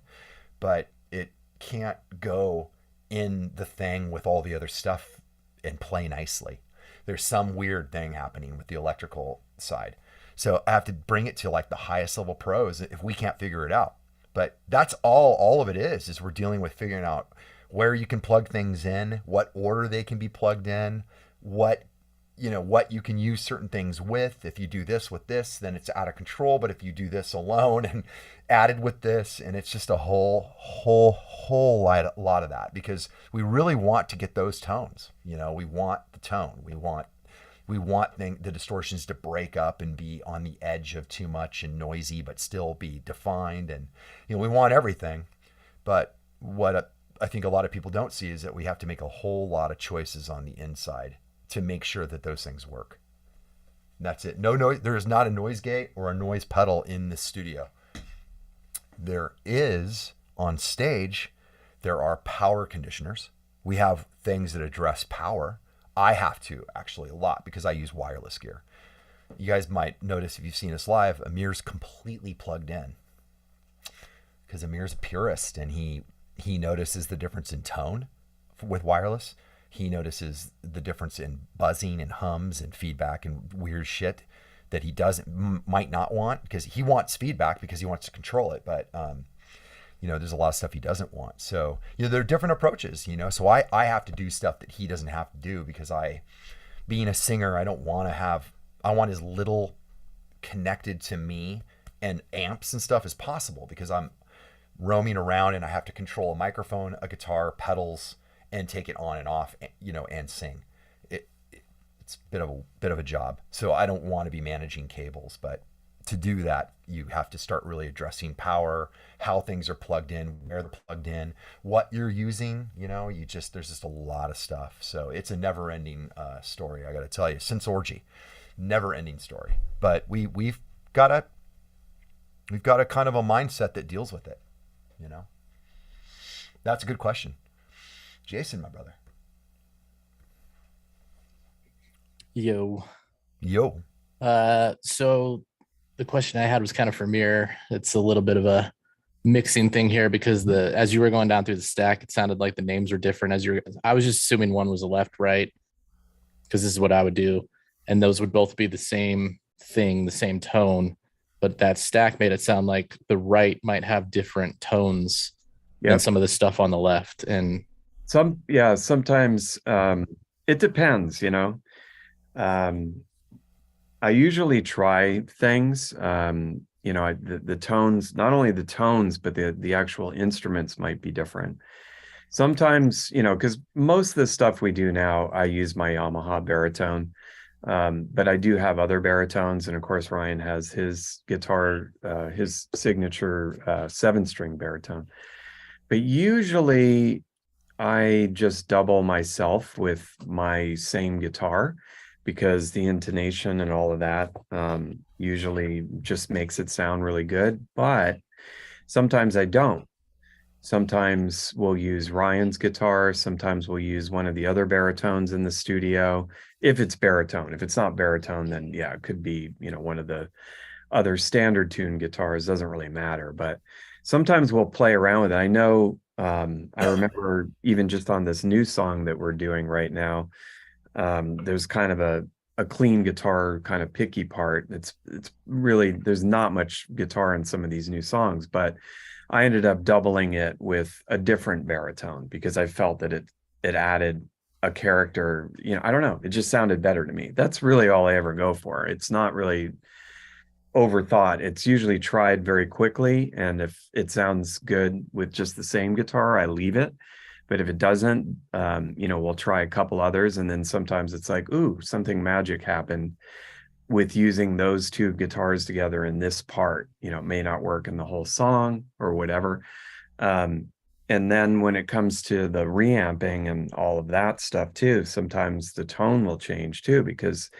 but it can't go in the thing with all the other stuff and play nicely. There's some weird thing happening with the electrical side. So I have to bring it to like the highest level pros if we can't figure it out. But that's all of it is we're dealing with figuring out where you can plug things in, what order they can be plugged in, what you can use certain things with. If you do this with this, then it's out of control. But if you do this alone and added with this, and it's just a whole lot of that, because we really want to get those tones. We want the tone. We want the distortions to break up and be on the edge of too much and noisy, but still be defined. And we want everything. But what I think a lot of people don't see is that we have to make a whole lot of choices on the inside to make sure that those things work. And that's it. No noise. There is not a noise gate or a noise pedal in the studio. There is on stage. There are power conditioners. We have things that address power. I have to actually a lot because I use wireless gear. You guys might notice if you've seen us live, Amir's completely plugged in because Amir's a purist and he notices the difference in tone with wireless. He notices the difference in buzzing and hums and feedback and weird shit that he might not want, because he wants feedback because he wants to control it. But, there's a lot of stuff he doesn't want. So, there are different approaches, so I have to do stuff that he doesn't have to do because being a singer, I want as little connected to me and amps and stuff as possible, because I'm roaming around and I have to control a microphone, a guitar, pedals, and take it on and off, and sing. It's a bit of a job. So I don't want to be managing cables, but to do that, you have to start really addressing power, how things are plugged in, where they're plugged in, what you're using. There's just a lot of stuff. So it's a never-ending story. I got to tell you, since Orgy, never-ending story. But we've got a kind of a mindset that deals with it. That's a good question, Jason, my brother. Yo. So the question I had was kind of for Mir. It's a little bit of a mixing thing here because as you were going down through the stack, it sounded like the names were different. I was just assuming one was a left, right, because this is what I would do, and those would both be the same thing, the same tone. But that stack made it sound like the right might have different tones than some of the stuff on the left. And sometimes it depends, I usually try things, the tones, not only the tones, but the actual instruments might be different. Sometimes, because most of the stuff we do now, I use my Yamaha baritone, but I do have other baritones. And of course, Ryan has his guitar, his signature 7-string baritone. But usually I just double myself with my same guitar, because the intonation and all of that usually just makes it sound really good. But sometimes I don't. Sometimes we'll use Ryan's guitar. Sometimes we'll use one of the other baritones in the studio, if it's baritone. If it's not baritone, then yeah, it could be, one of the other standard tune guitars. Doesn't really matter. But sometimes we'll play around with it. I know, I remember even just on this new song that we're doing right now, there's kind of a clean guitar kind of picky part. It's really, there's not much guitar in some of these new songs, but I ended up doubling it with a different baritone because I felt that it added a character. I don't know, it just sounded better to me. That's really all I ever go for. It's not really overthought. It's usually tried very quickly, and if it sounds good with just the same guitar, I leave it. But if it doesn't, we'll try a couple others. And then sometimes it's like, ooh, something magic happened with using those two guitars together in this part. It may not work in the whole song or whatever. And then when it comes to the reamping and all of that stuff too, sometimes the tone will change too, because,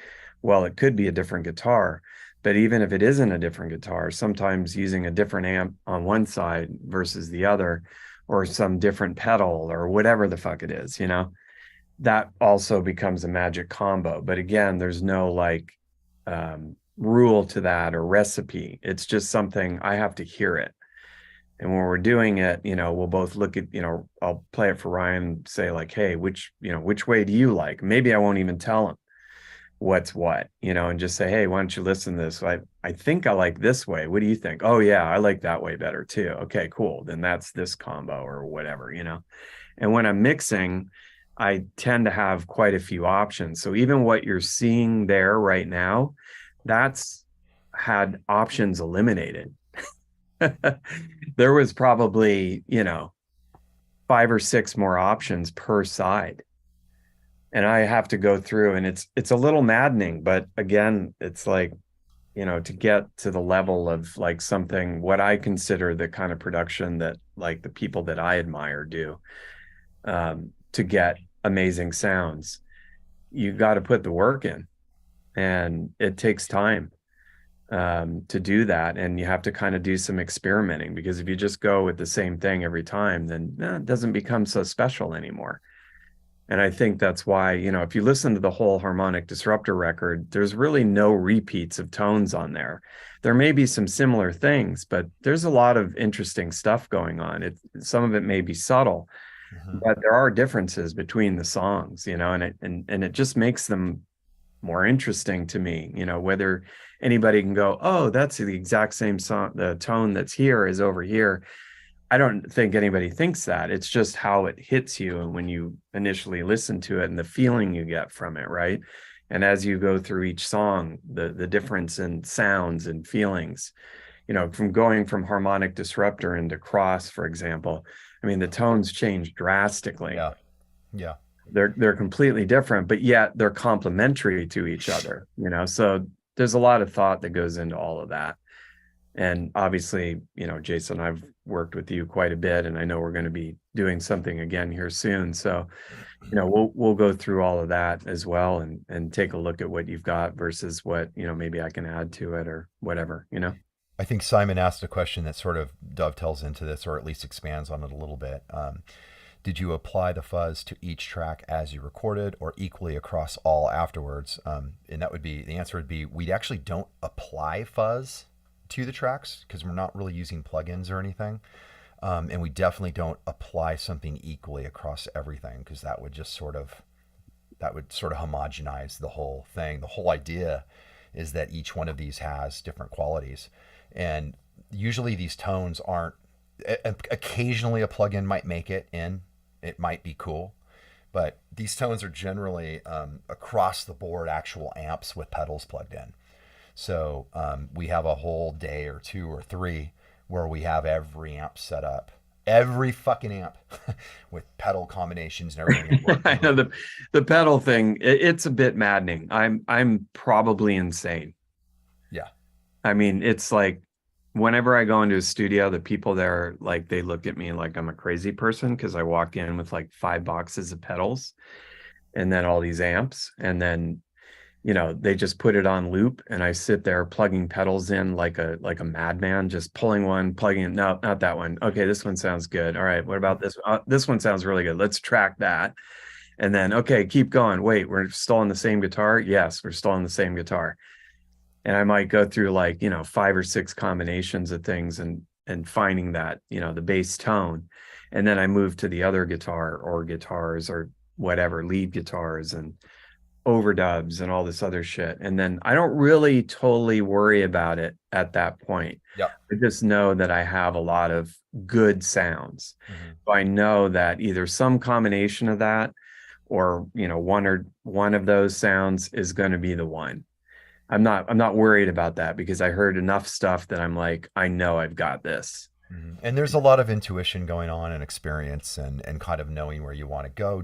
well, it could be a different guitar. But even if it isn't a different guitar, sometimes using a different amp on one side versus the other, or some different pedal or whatever the fuck it is, that also becomes a magic combo. But again, there's no rule to that or recipe. It's just something I have to hear it. And when we're doing it, we'll both look at, I'll play it for Ryan, say like, hey, which way do you like? Maybe I won't even tell him what's what, and just say, hey, why don't you listen to this? I think I like this way. What do you think? Oh yeah, I like that way better too. Okay, cool. Then that's this combo or whatever, And when I'm mixing, I tend to have quite a few options. So even what you're seeing there right now, that's had options eliminated. There was probably, 5 or 6 more options per side. And I have to go through, and it's a little maddening, but again, it's like, to get to the level of like something, what I consider the kind of production that like the people that I admire do, to get amazing sounds, you got to put the work in, and it takes time to do that. And you have to kind of do some experimenting, because if you just go with the same thing every time, then it doesn't become so special anymore. And I think that's why, if you listen to the whole Harmonic Disruptor record, there's really no repeats of tones on there. There may be some similar things, but there's a lot of interesting stuff going on. Some of it may be subtle, but there are differences between the songs, and it just makes them more interesting to me, whether anybody can go, oh, that's the exact same song, the tone that's here is over here. I don't think anybody thinks that. It's just how it hits you when you initially listen to it and the feeling you get from it, right? And as you go through each song, the difference in sounds and feelings, from going from Harmonic Disruptor into Cross, for example, I mean, the tones change drastically. Yeah. Yeah. They're completely different, but yet they're complementary to each other, you know. So there's a lot of thought that goes into all of that. And obviously, you know, Jason, I've worked with you quite a bit, and I know we're going to be doing something again here soon. So, you know, we'll go through all of that as well, and take a look at what you've got versus what, you know, maybe I can add to it or whatever, you know. I think Simon asked a question that sort of dovetails into this, or at least expands on it a little bit. Did you apply the fuzz to each track as you recorded, or equally across all afterwards? And that would be, the answer would be, we actually don't apply fuzz to the tracks because we're not really using plugins or anything. And we definitely don't apply something equally across everything, because that would sort of homogenize the whole thing. The whole idea is that each one of these has different qualities. And usually these tones aren't, occasionally a plugin might make it in. It might be cool, but these tones are generally across the board actual amps with pedals plugged in. So we have a whole day or 2 or 3 where we have every amp set up, every fucking amp with pedal combinations and everything. I know the pedal thing, it's a bit maddening. I'm probably insane. Yeah. I mean, it's like, whenever I go into a studio, the people there, like, they look at me like I'm a crazy person because I walk in with like 5 boxes of pedals and then all these amps, and then, you know, they just put it on loop, and I sit there plugging pedals in like a madman, just pulling one, plugging it. No, not that one. Okay, this one sounds good. All right, what about this? This one sounds really good. Let's track that. And then, okay, keep going. Wait, we're still on the same guitar? Yes, we're still on the same guitar. And I might go through like, you know, 5 or 6 combinations of things and finding that, you know, the bass tone. And then I move to the other guitar or guitars or whatever, lead guitars and overdubs and all this other shit. And then I don't really totally worry about it at that point. Yep. I just know that I have a lot of good sounds. Mm-hmm. So I know that either some combination of that, or, you know, one of those sounds is going to be the one. I'm not worried about that because I heard enough stuff that I'm like, I know I've got this. Mm-hmm. And there's a lot of intuition going on and experience and kind of knowing where you want to go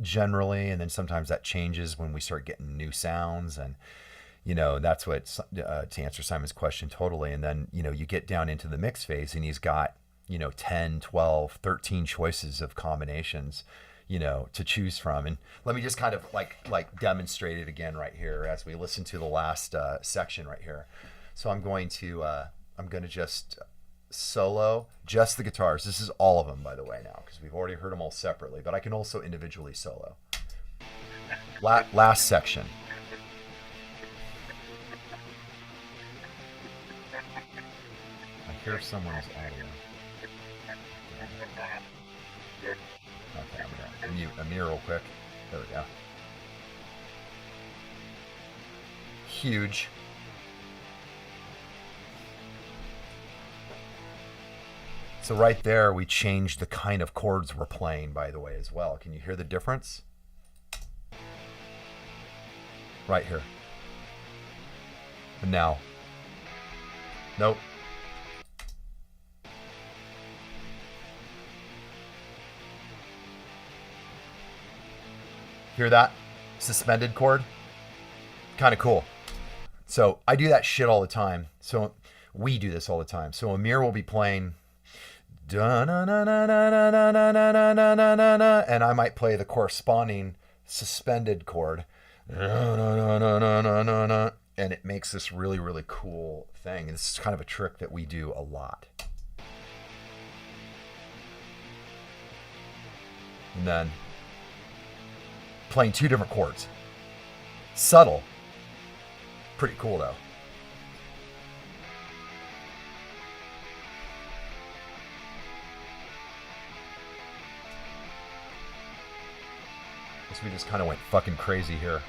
generally. And then sometimes that changes when we start getting new sounds. And, you know, that's what, to answer Simon's question totally. And then, you know, you get down into the mix phase and he's got, you know, 10, 12, 13 choices of combinations, you know, to choose from. And let me just kind of like demonstrate it again right here as we listen to the last section right here. So I'm going to just solo just the guitars. This is all of them, by the way, now, because we've already heard them all separately, but I can also individually solo. Last section. I hear someone's audio. Okay, I'm gonna mute Amir real quick. There we go. Huge. So right there, we changed the kind of chords we're playing, by the way, as well. Can you hear the difference? Right here. And now. Nope. Hear that? Suspended chord? Kind of cool. So I do that shit all the time. So we do this all the time. So Amir will be playing, and I might play the corresponding suspended chord, and it makes this really, really cool thing. And this is kind of a trick that we do a lot. And then playing 2 different chords. Subtle. Pretty cool though. So we just kind of went fucking crazy here.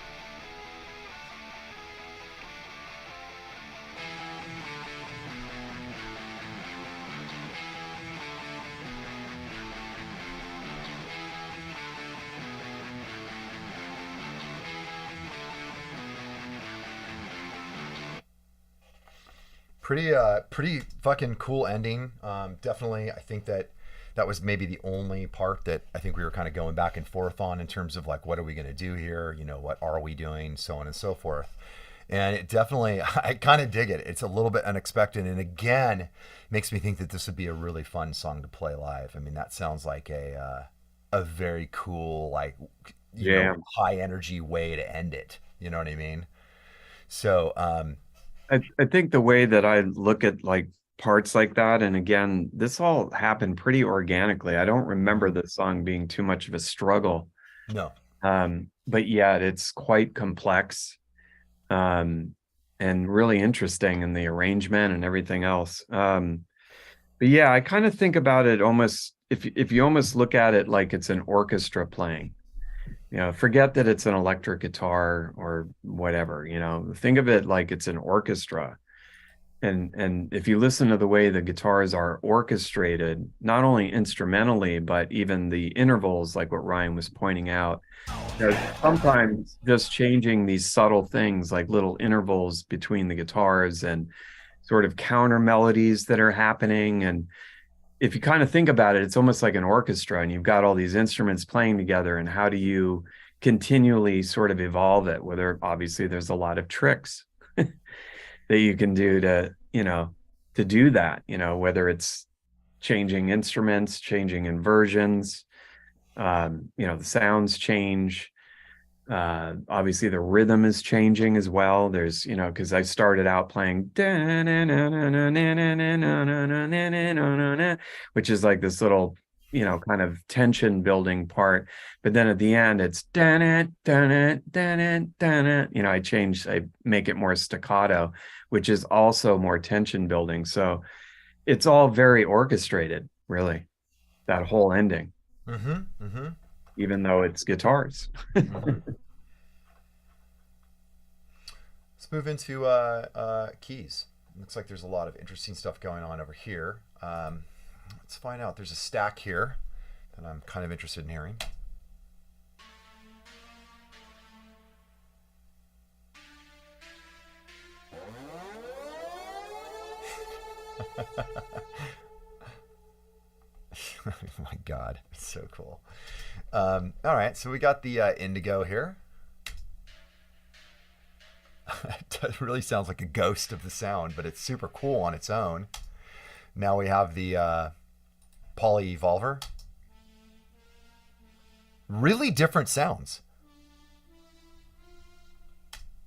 Pretty fucking cool ending. Definitely, I think that that was maybe the only part that I think we were kind of going back and forth on in terms of like, what are we going to do here? You know, what are we doing? So on and so forth. And it definitely, I kind of dig it. It's a little bit unexpected. And again, makes me think that this would be a really fun song to play live. I mean, that sounds like a very cool, like, you Yeah. know, high energy way to end it. You know what I mean? So, I think the way that I look at like parts like that, and again, this all happened pretty organically. I don't remember the song being too much of a struggle. no. But yeah, it's quite complex, and really interesting in the arrangement and everything else. But yeah, I kind of think about it almost, if you almost look at it like it's an orchestra playing. You know, forget that it's an electric guitar or whatever, you know, think of it like it's an orchestra. And if you listen to the way the guitars are orchestrated, not only instrumentally, but even the intervals, like what Ryan was pointing out, you know, sometimes just changing these subtle things like little intervals between the guitars and sort of counter melodies that are happening. And if you kind of think about it, it's almost like an orchestra and you've got all these instruments playing together, and how do you continually sort of evolve it? Whether obviously there's a lot of tricks that you can do to, you know, to do that, you know, whether it's changing instruments, changing inversions, you know, the sounds change. Obviously the rhythm is changing as well. There's, you know, because I started out playing, which is like this little, you know, kind of tension building part. But then at the end, it's, you know, I make it more staccato, which is also more tension building. So it's all very orchestrated, really, that whole ending. Even though it's guitars. Let's move into keys. Looks like there's a lot of interesting stuff going on over here. Let's find out. There's a stack here that I'm kind of interested in hearing. Oh my God, it's so cool. All right, so we got the indigo here. It really sounds like a ghost of the sound, but it's super cool on its own. Now we have the poly evolver. Really different sounds.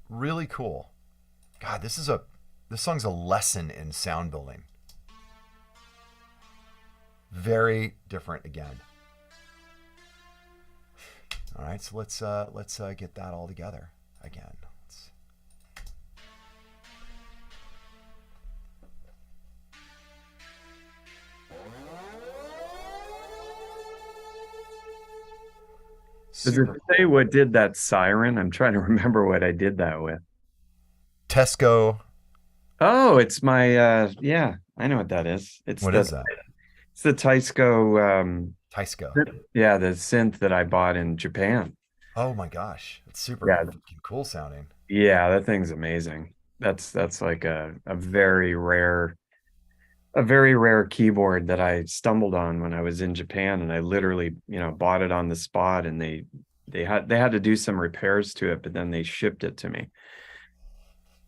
Really cool. God, this song's a lesson in sound building. Very different again. All right, so let's get that all together again. Does it say what did that siren? I'm trying to remember what I did that with. Tesco. Oh, it's my yeah, I know what that is. What is that? It's the Teisco Teisco. Yeah, the synth that I bought in Japan. Oh my gosh. It's super cool sounding. Yeah, that thing's amazing. That's like a very rare keyboard that I stumbled on when I was in Japan, and I literally, you know, bought it on the spot, and they had to do some repairs to it, but then they shipped it to me.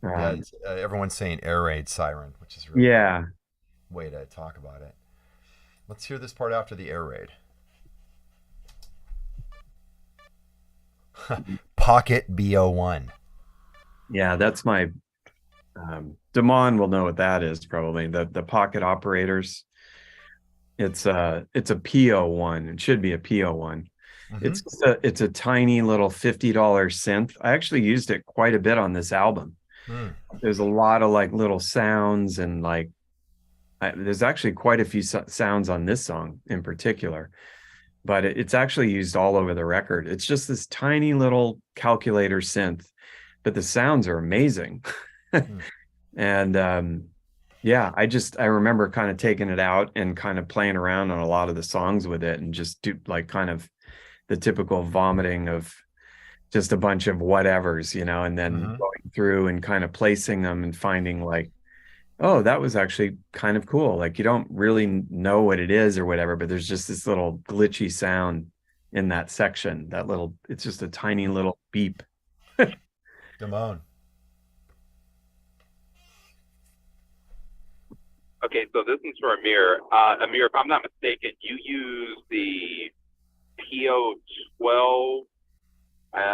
Yeah, everyone's saying air raid siren, which is really yeah, way to talk about it. Let's hear this part after the air raid. Pocket BO1. Yeah, that's my Damon will know what that is, probably the pocket operators. It's a PO1. It should be a PO1. It's a tiny little $50 synth. I actually used it quite a bit on this album. There's a lot of like little sounds, and like there's actually quite a few sounds on this song in particular, but it's actually used all over the record. It's just this tiny little calculator synth, but the sounds are amazing. And yeah, I remember kind of taking it out and kind of playing around on a lot of the songs with it, and just do like kind of the typical vomiting of just a bunch of whatevers, you know, and then going through and kind of placing them and finding like, oh, that was actually kind of cool. Like you don't really know what it is or whatever, but there's just this little glitchy sound in that section. That little, it's just a tiny little beep. Damone. Okay, so this is for Amir. Amir, if I'm not mistaken, you use the PO12,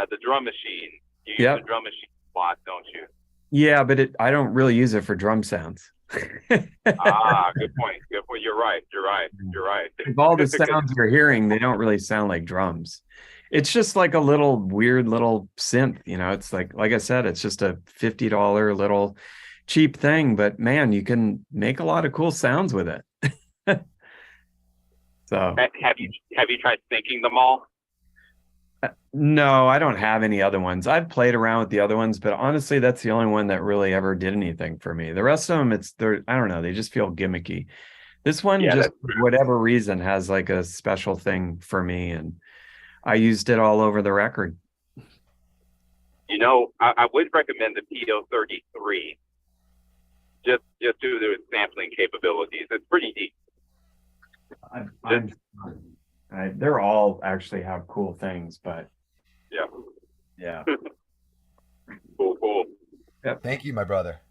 the drum machine. You use Yep. the drum machine a lot, don't you? Yeah, but I don't really use it for drum sounds. Good point. Good point. You're right. You're right. You're right. Of all the sounds you're hearing, they don't really sound like drums. It's just like a little weird little synth, you know. It's like I said, it's just a $50 little cheap thing, but man, you can make a lot of cool sounds with it. So Have you tried syncing them all? no, I don't have any other ones. I've played around with the other ones, but honestly, that's the only one that really ever did anything for me. The rest of them, I don't know, they just feel gimmicky. This one, Yeah, just that's for true. whatever reason, has like a special thing for me, and I used it all over the record. You know, I would recommend the PO33 just due to its sampling capabilities. It's pretty deep. They're all actually have cool things, but Yeah. yeah. Cool. Thank you, my brother.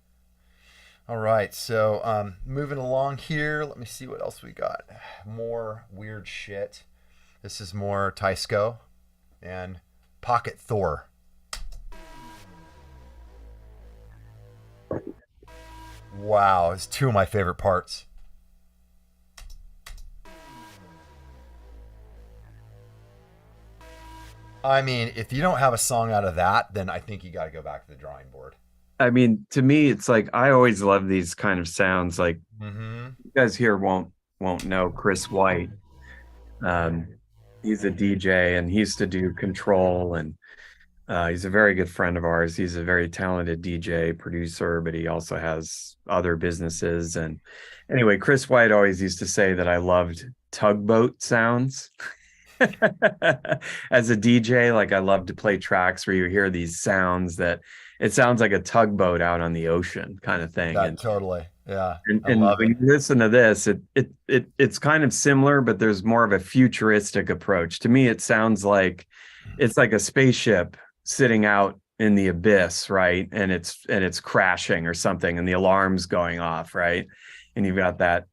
All right, so moving along here, let me see what else we got. More weird shit. This is more Tysco and Pocket Thor. Wow, it's two of my favorite parts. I mean, if you don't have a song out of that, then I think you got to go back to the drawing board. I mean, to me, it's like I always love these kind of sounds. Like Mm-hmm. you guys here won't know Chris White. He's a DJ and he used to do Control, and he's a very good friend of ours. He's a very talented DJ producer, but he also has other businesses. And anyway, Chris White always used to say that I loved tugboat sounds. As a DJ, like I love to play tracks where you hear these sounds that it sounds like a tugboat out on the ocean kind of thing. That totally, yeah. I And love when it. you listen to this, it's kind of similar, but there's more of a futuristic approach. To me, it sounds like it's like a spaceship sitting out in the abyss, right? And it's crashing or something, and the alarm's going off, right? And you've got that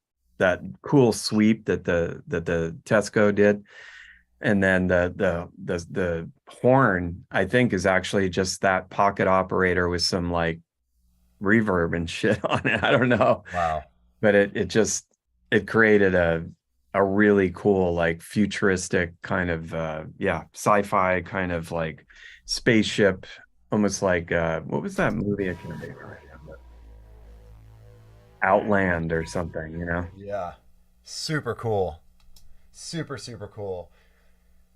cool sweep that the Tesco did. And then the horn, I think, is actually just that pocket operator with some like reverb and shit on it. I don't know. Wow. But it created a really cool, like futuristic kind of sci-fi kind of like spaceship, almost like what was that movie? I can't remember. Outland or something, you know? Yeah. Super cool. Super, super cool.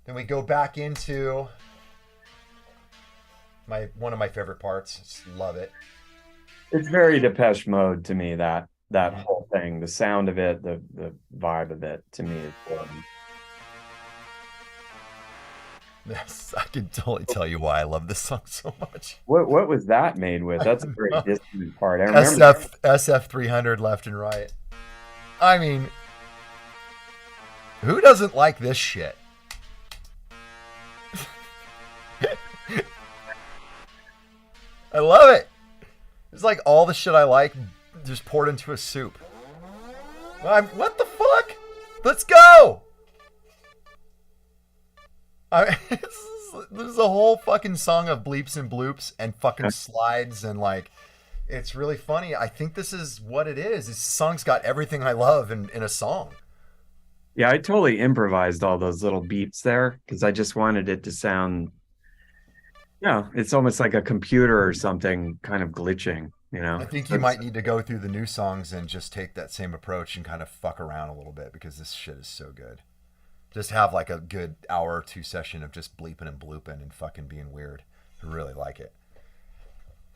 Then we go back into one of my favorite parts. Just love it. It's very Depeche Mode to me, that whole thing, the sound of it, the vibe of it to me is Yes, I can totally tell you why I love this song so much. what was that made with? That's a very distant part. I remember SF 300 left and right. I mean, who doesn't like this shit? I love it. It's like all the shit I like just poured into a soup. What the fuck? Let's go. There's a whole fucking song of bleeps and bloops and fucking slides and like, it's really funny. I think this is what it is. This song's got everything I love in a song. Yeah, I totally improvised all those little beats there because I just wanted it to sound, it's almost like a computer or something kind of glitching, you know? I think you might need to go through the new songs and just take that same approach and kind of fuck around a little bit because this shit is so good. Just have like a good hour or two session of just bleeping and blooping and fucking being weird. I really like it.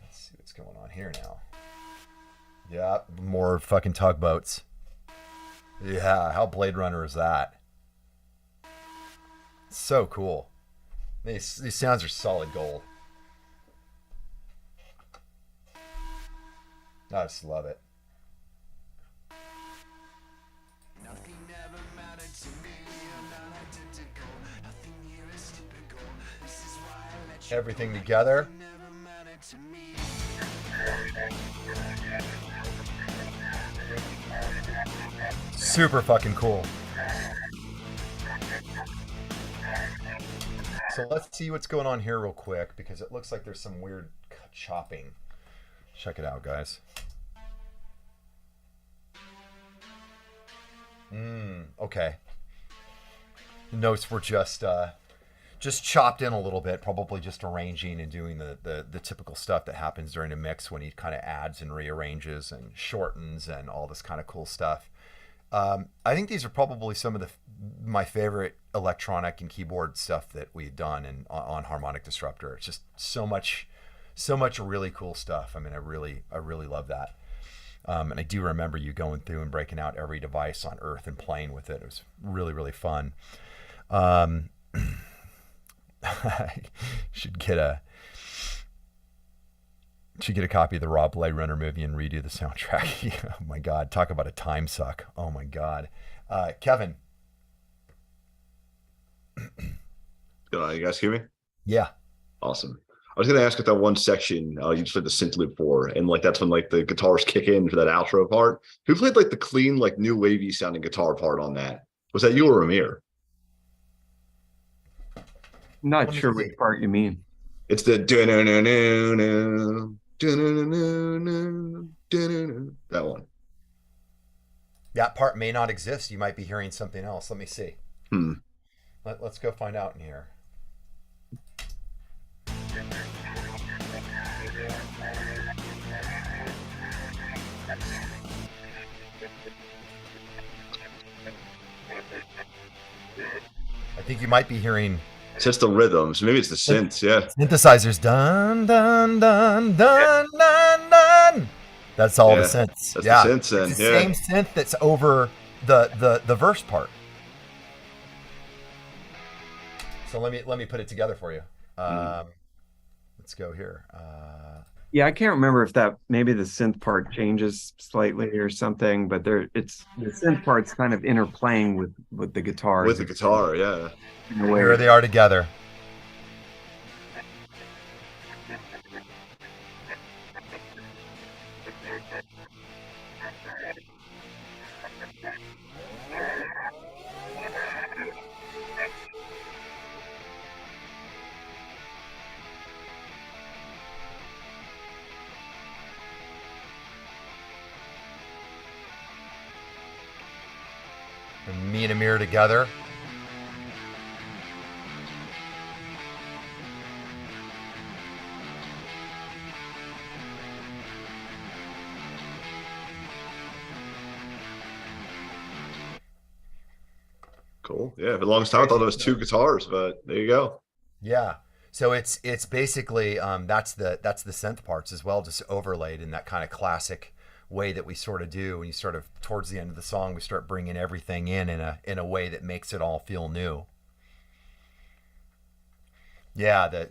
Let's see what's going on here now. Yeah, more fucking tugboats. Yeah, how Blade Runner is that? So cool. These sounds are solid gold. I just love it. everything together. Super fucking cool. So let's see what's going on here real quick, because it looks like there's some weird chopping. Check it out, guys. Okay. The notes were just chopped in a little bit, probably just arranging and doing the typical stuff that happens during a mix when he kind of adds and rearranges and shortens and all this kind of cool stuff. I think these are probably some of my favorite electronic and keyboard stuff that we've done on Harmonic Disruptor. It's just so much really cool stuff. I mean, I really love that. And I do remember you going through and breaking out every device on Earth and playing with it. It was really fun. Should get a copy of the Raw Blade Runner movie and redo the soundtrack. Oh my God, talk about a time suck. Oh my God. Kevin. You guys hear me? Yeah. Awesome. I was going to ask if that one section you just played the synth loop for, and like that's when like the guitars kick in for that outro part. Who played like the clean, like new wavy sounding guitar part on that? Was that you or Amir? Not sure which part you mean. It's the that one. That part may not exist. You might be hearing something else. Let me see. Let's go find out in here. I think you might be hearing. It's just the rhythms. Maybe it's the synths. Yeah. Synthesizers. Dun dun dun dun dun dun. That's all the synths. That's the synths. And it's the same synth that's over the verse part. So let me put it together for you. Let's go here. Yeah, I can't remember if that maybe the synth part changes slightly or something, but the synth part's kind of interplaying with the guitar. With the guitar, yeah. Here they are together. And me and Amir together. Cool. Yeah, for the longest time I thought it was two guitars, but there you go. Yeah. So it's basically that's the synth parts as well, just overlaid in that kind of classic way that we sort of do when you sort of towards the end of the song we start bringing everything in a way that makes it all feel new. Yeah, the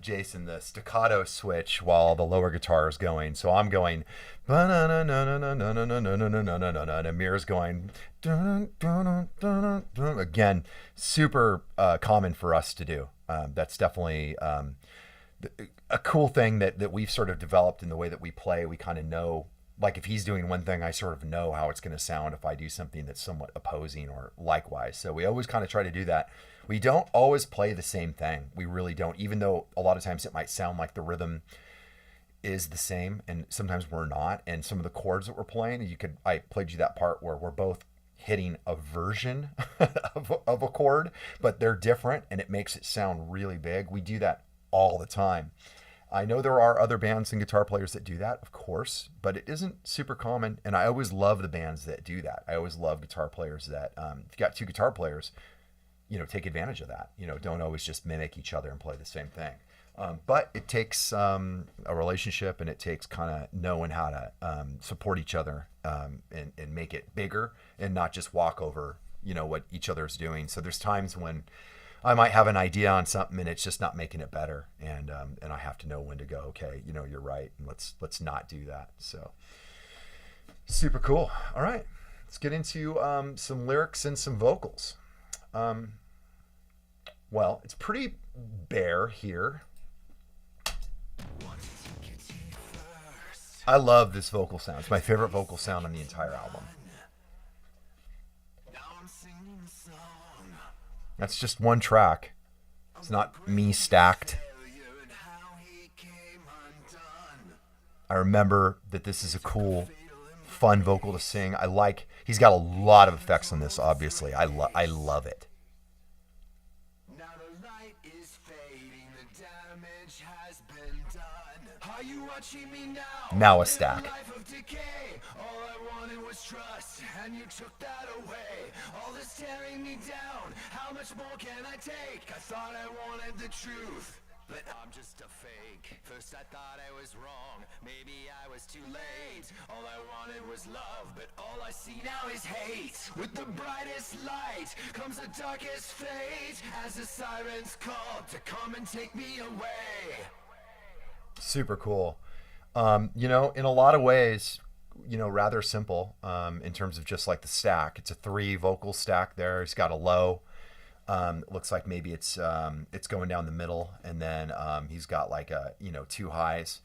staccato switch while the lower guitar is going. So I'm going and Amir's going again, super common for us to do. That's definitely a cool thing that we've sort of developed in the way that we play. We kind of know, like if he's doing one thing, I sort of know how it's going to sound if I do something that's somewhat opposing or likewise. So we always kind of try to do that. We don't always play the same thing. We really don't, even though a lot of times it might sound like the rhythm is the same and sometimes we're not. And some of the chords that we're playing, I played you that part where we're both hitting a version of a chord, but they're different and it makes it sound really big. We do that all the time. I know there are other bands and guitar players that do that, of course, but it isn't super common. And I always love the bands that do that. I always love guitar players that, if you got two guitar players, take advantage of that. Don't always just mimic each other and play the same thing. But it takes a relationship, and it takes kind of knowing how to support each other and make it bigger and not just walk over, what each other's doing. So there's times when I might have an idea on something and it's just not making it better, and I have to know when to go. Okay, you're right, and let's not do that. So super cool. All right, let's get into some lyrics and some vocals. Well, it's pretty bare here. I love this vocal sound. It's my favorite vocal sound on the entire album. That's just one track. It's not me stacked. I remember that this is a cool, fun vocal to sing. He's got a lot of effects on this, obviously. I love it. Now a stack. And you took that away. All this tearing me down. How much more can I take? I thought I wanted the truth, but I'm just a fake. First I thought I was wrong. Maybe I was too late. All I wanted was love, but all I see now is hate. With the brightest light comes the darkest fate. As the sirens call to come and take me away. Super cool. In a lot of ways, rather simple in terms of just like the stack. It's a 3 vocal stack there. It's got a low. It looks like maybe it's going down the middle, and then he's got like 2 highs.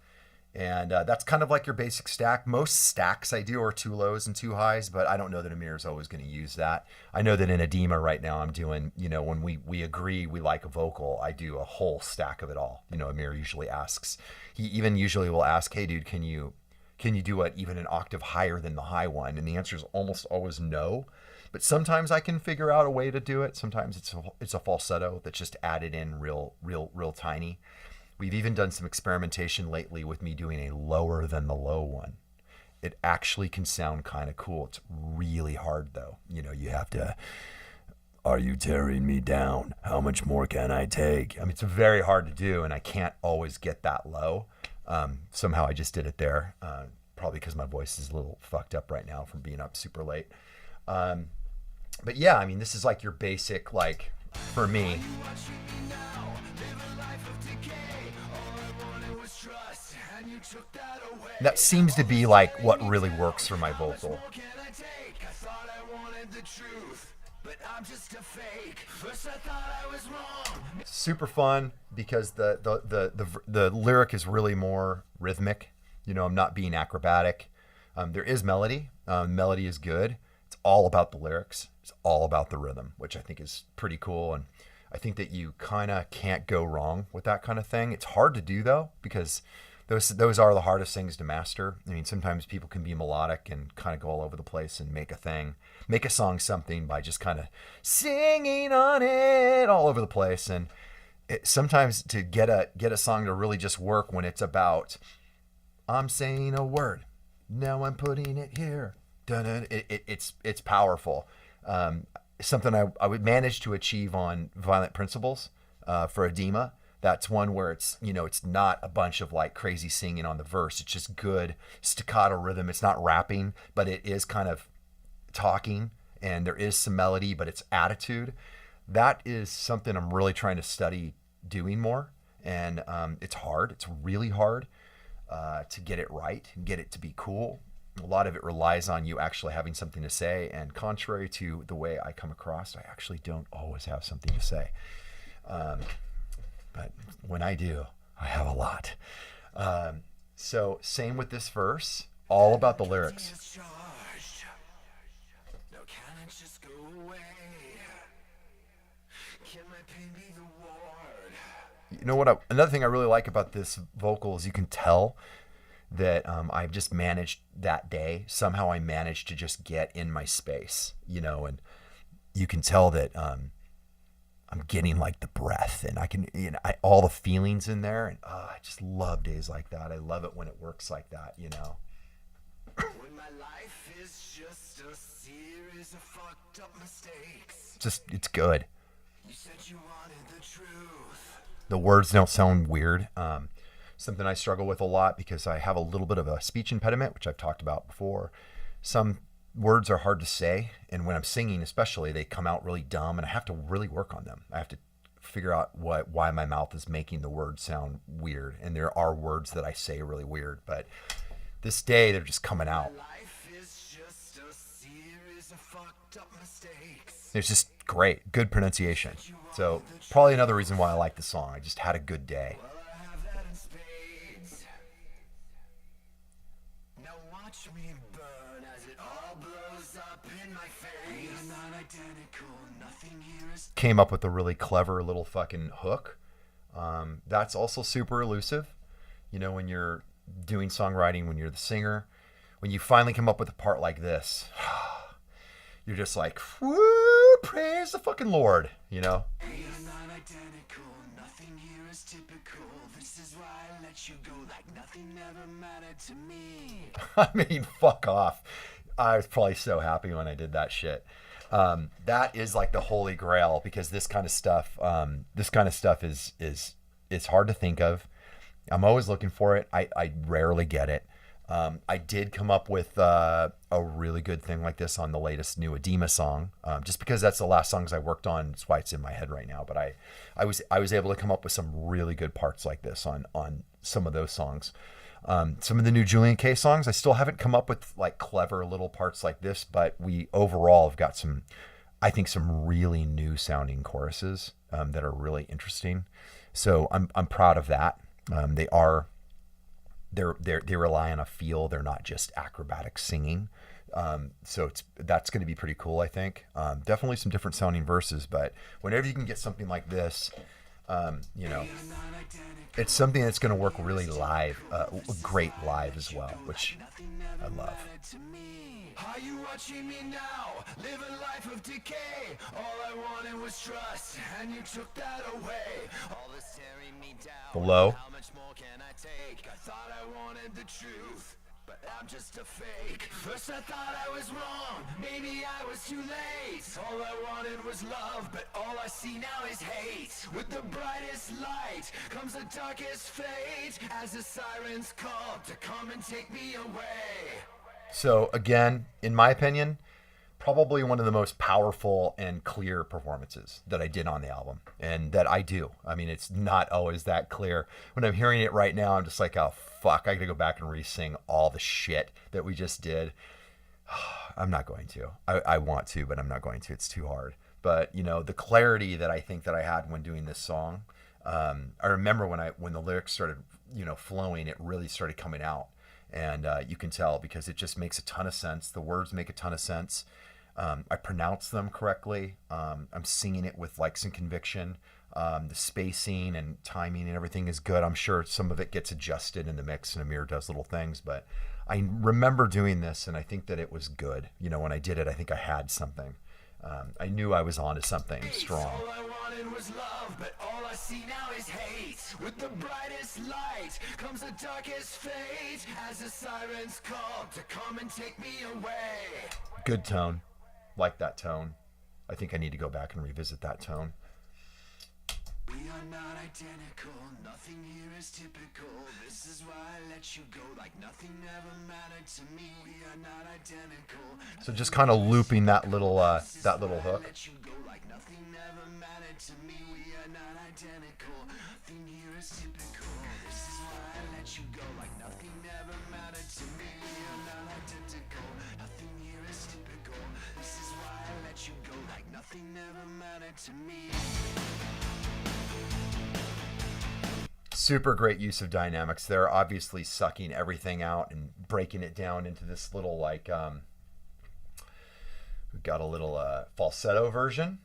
And that's kind of like your basic stack. Most stacks I do are 2 lows and 2 highs, but I don't know that Amir is always going to use that. I know that in Edema right now I'm doing, when we agree we like a vocal, I do a whole stack of it all. Amir usually asks. He even usually will ask, hey, dude, can you do it even an octave higher than the high one? And the answer is almost always no. But sometimes I can figure out a way to do it. Sometimes it's a falsetto that's just added in real tiny. We've even done some experimentation lately with me doing a lower than the low one. It actually can sound kind of cool. It's really hard though. You have to, are you tearing me down? How much more can I take? I mean, it's very hard to do, and I can't always get that low. Somehow I just did it there. Probably because my voice is a little fucked up right now from being up super late. But yeah, I mean, this is like your basic, like, for me. That seems to be like what really works for my vocal. Super fun because the lyric is really more rhythmic. I'm not being acrobatic. There is melody. Melody is good. It's all about the lyrics. It's all about the rhythm, which I think is pretty cool. And I think that you kind of can't go wrong with that kind of thing. It's hard to do though, because those are the hardest things to master. I mean, sometimes people can be melodic and kind of go all over the place and make a song something by just kind of singing on it all over the place. And sometimes to get a song to really just work when it's about, I'm saying a word, now I'm putting it here. It's powerful. Something I would manage to achieve on Violent Principles for Edema. That's one where it's not a bunch of like crazy singing on the verse. It's just good staccato rhythm. It's not rapping, but it is kind of talking, and there is some melody, but it's attitude. That is something I'm really trying to study doing more. And it's hard. It's really hard to get it right and get it to be cool. A lot of it relies on you actually having something to say. And contrary to the way I come across, I actually don't always have something to say. But when I do, I have a lot. So same with this verse, all about the lyrics. You know what? Another thing I really like about this vocal is you can tell that I've just managed that day. Somehow I managed to just get in my space, and you can tell that I'm getting like the breath, and I can, all the feelings in there. And I just love days like that. I love it when it works like that, When my life is just a series of fucked up mistakes. It's good. You said you wanted the truth. The words don't sound weird. Something I struggle with a lot because I have a little bit of a speech impediment, which I've talked about before. Some words are hard to say, and when I'm singing especially, they come out really dumb, and I have to really work on them. I have to figure out why my mouth is making the words sound weird, and there are words that I say really weird, but this day they're just coming out. It's just great, good pronunciation. So probably another reason why I like the song. I just had a good day. Came up with a really clever little fucking hook. That's also super elusive. You know, when you're doing songwriting, when you're the singer, when you finally come up with a part like this, you're just like, woo, praise the fucking Lord, you know? I mean, fuck off. I was probably so happy when I did that shit. That is like the holy grail, because this kind of stuff is hard to think of. I'm always looking for it. I rarely get it. I did come up with a really good thing like this on the latest new Edema song, just because that's the last songs I worked on. That's why it's in my head right now. But I was able to come up with some really good parts like this on some of those songs. Some of the new Julien-K songs, I still haven't come up with like clever little parts like this, but we overall have got some, I think, some really new sounding choruses that are really interesting. So I'm proud of that. They rely on a feel. They're not just acrobatic singing. So that's going to be pretty cool, I think. Definitely some different sounding verses, but whenever you can get something like this, you know, it's something that's going to work really live, great live as well, which I love. Are you watching me now? Live a life of decay. All I wanted was trust, and you took that away. All this tearing me down. The low. How much more can I take? I thought I wanted the truth, but I'm just a fake. First I thought I was wrong, maybe I was too late. All I wanted was love, but all I see now is hate. With the brightest light comes the darkest fate, as the sirens call to come and take me away. So again, in my opinion, probably one of the most powerful and clear performances that I did on the album, and that I do. I mean, it's not always that clear. When I'm hearing it right now, I'm just like, oh fuck, I gotta go back and re-sing all the shit that we just did. I'm not going to. I want to, but I'm not going to. It's too hard. But you know, the clarity that I think that I had when doing this song, I remember when the lyrics started, you know, flowing, it really started coming out. And you can tell because it just makes a ton of sense. The words make a ton of sense. I pronounce them correctly. I'm singing it with like some conviction. The spacing and timing and everything is good. I'm sure some of it gets adjusted in the mix and Amir does little things, but I remember doing this and I think that it was good. You know, when I did it, I think I had something. I knew I was onto something strong. All I wanted was love, but all I see now is hate. With the brightest light comes the darkest fate, as the sirens call to come and take me away. Good tone. Like that tone. I think I need to go back and revisit that tone. We are not identical, nothing here is typical. This is why I let you go, like nothing ever mattered to me. We are not identical. So just kind of looping that little hook. Let you go, like nothing ever mattered to me. We are not identical, nothing here is typical. This is why I let you go, like nothing ever mattered to me. We are not identical, nothing here is typical. This is why I let you go, like nothing ever mattered to me. Super great use of dynamics. They're obviously sucking everything out and breaking it down into this little like we've got a little falsetto version.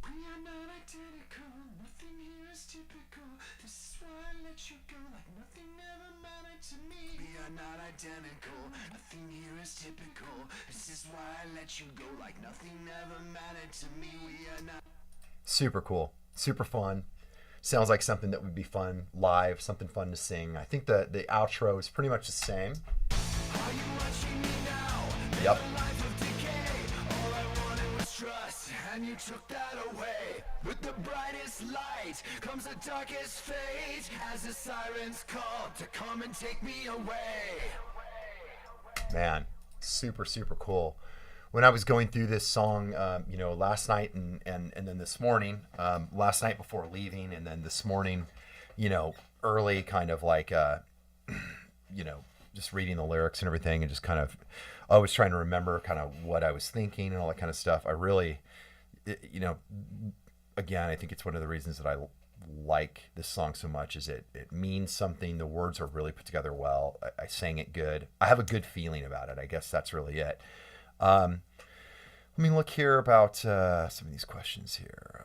We are not identical, nothing here is typical. This is why I let you go, like nothing ever mattered to me. We are not identical, nothing here is typical. This is why I let you go, like nothing ever mattered to me. We are not. Super cool, super fun. Sounds like something that would be fun live, something fun to sing. I think the outro is pretty much the same. Are you watching me now? Yep. A life of decay. All I wanted was trust, and you took that away. With the brightest light comes the darkest fate, as the sirens call to come and take me away. Man, super, super cool. When I was going through this song, you know, last night and then this morning, last night before leaving, and then this morning, you know, early, kind of like, you know, just reading the lyrics and everything, and just kind of always trying to remember kind of what I was thinking and all that kind of stuff. I really, you know, again, I think it's one of the reasons that I like this song so much is it means something. The words are really put together well. I sang it good. I have a good feeling about it. I guess that's really it. Let me look here about some of these questions here.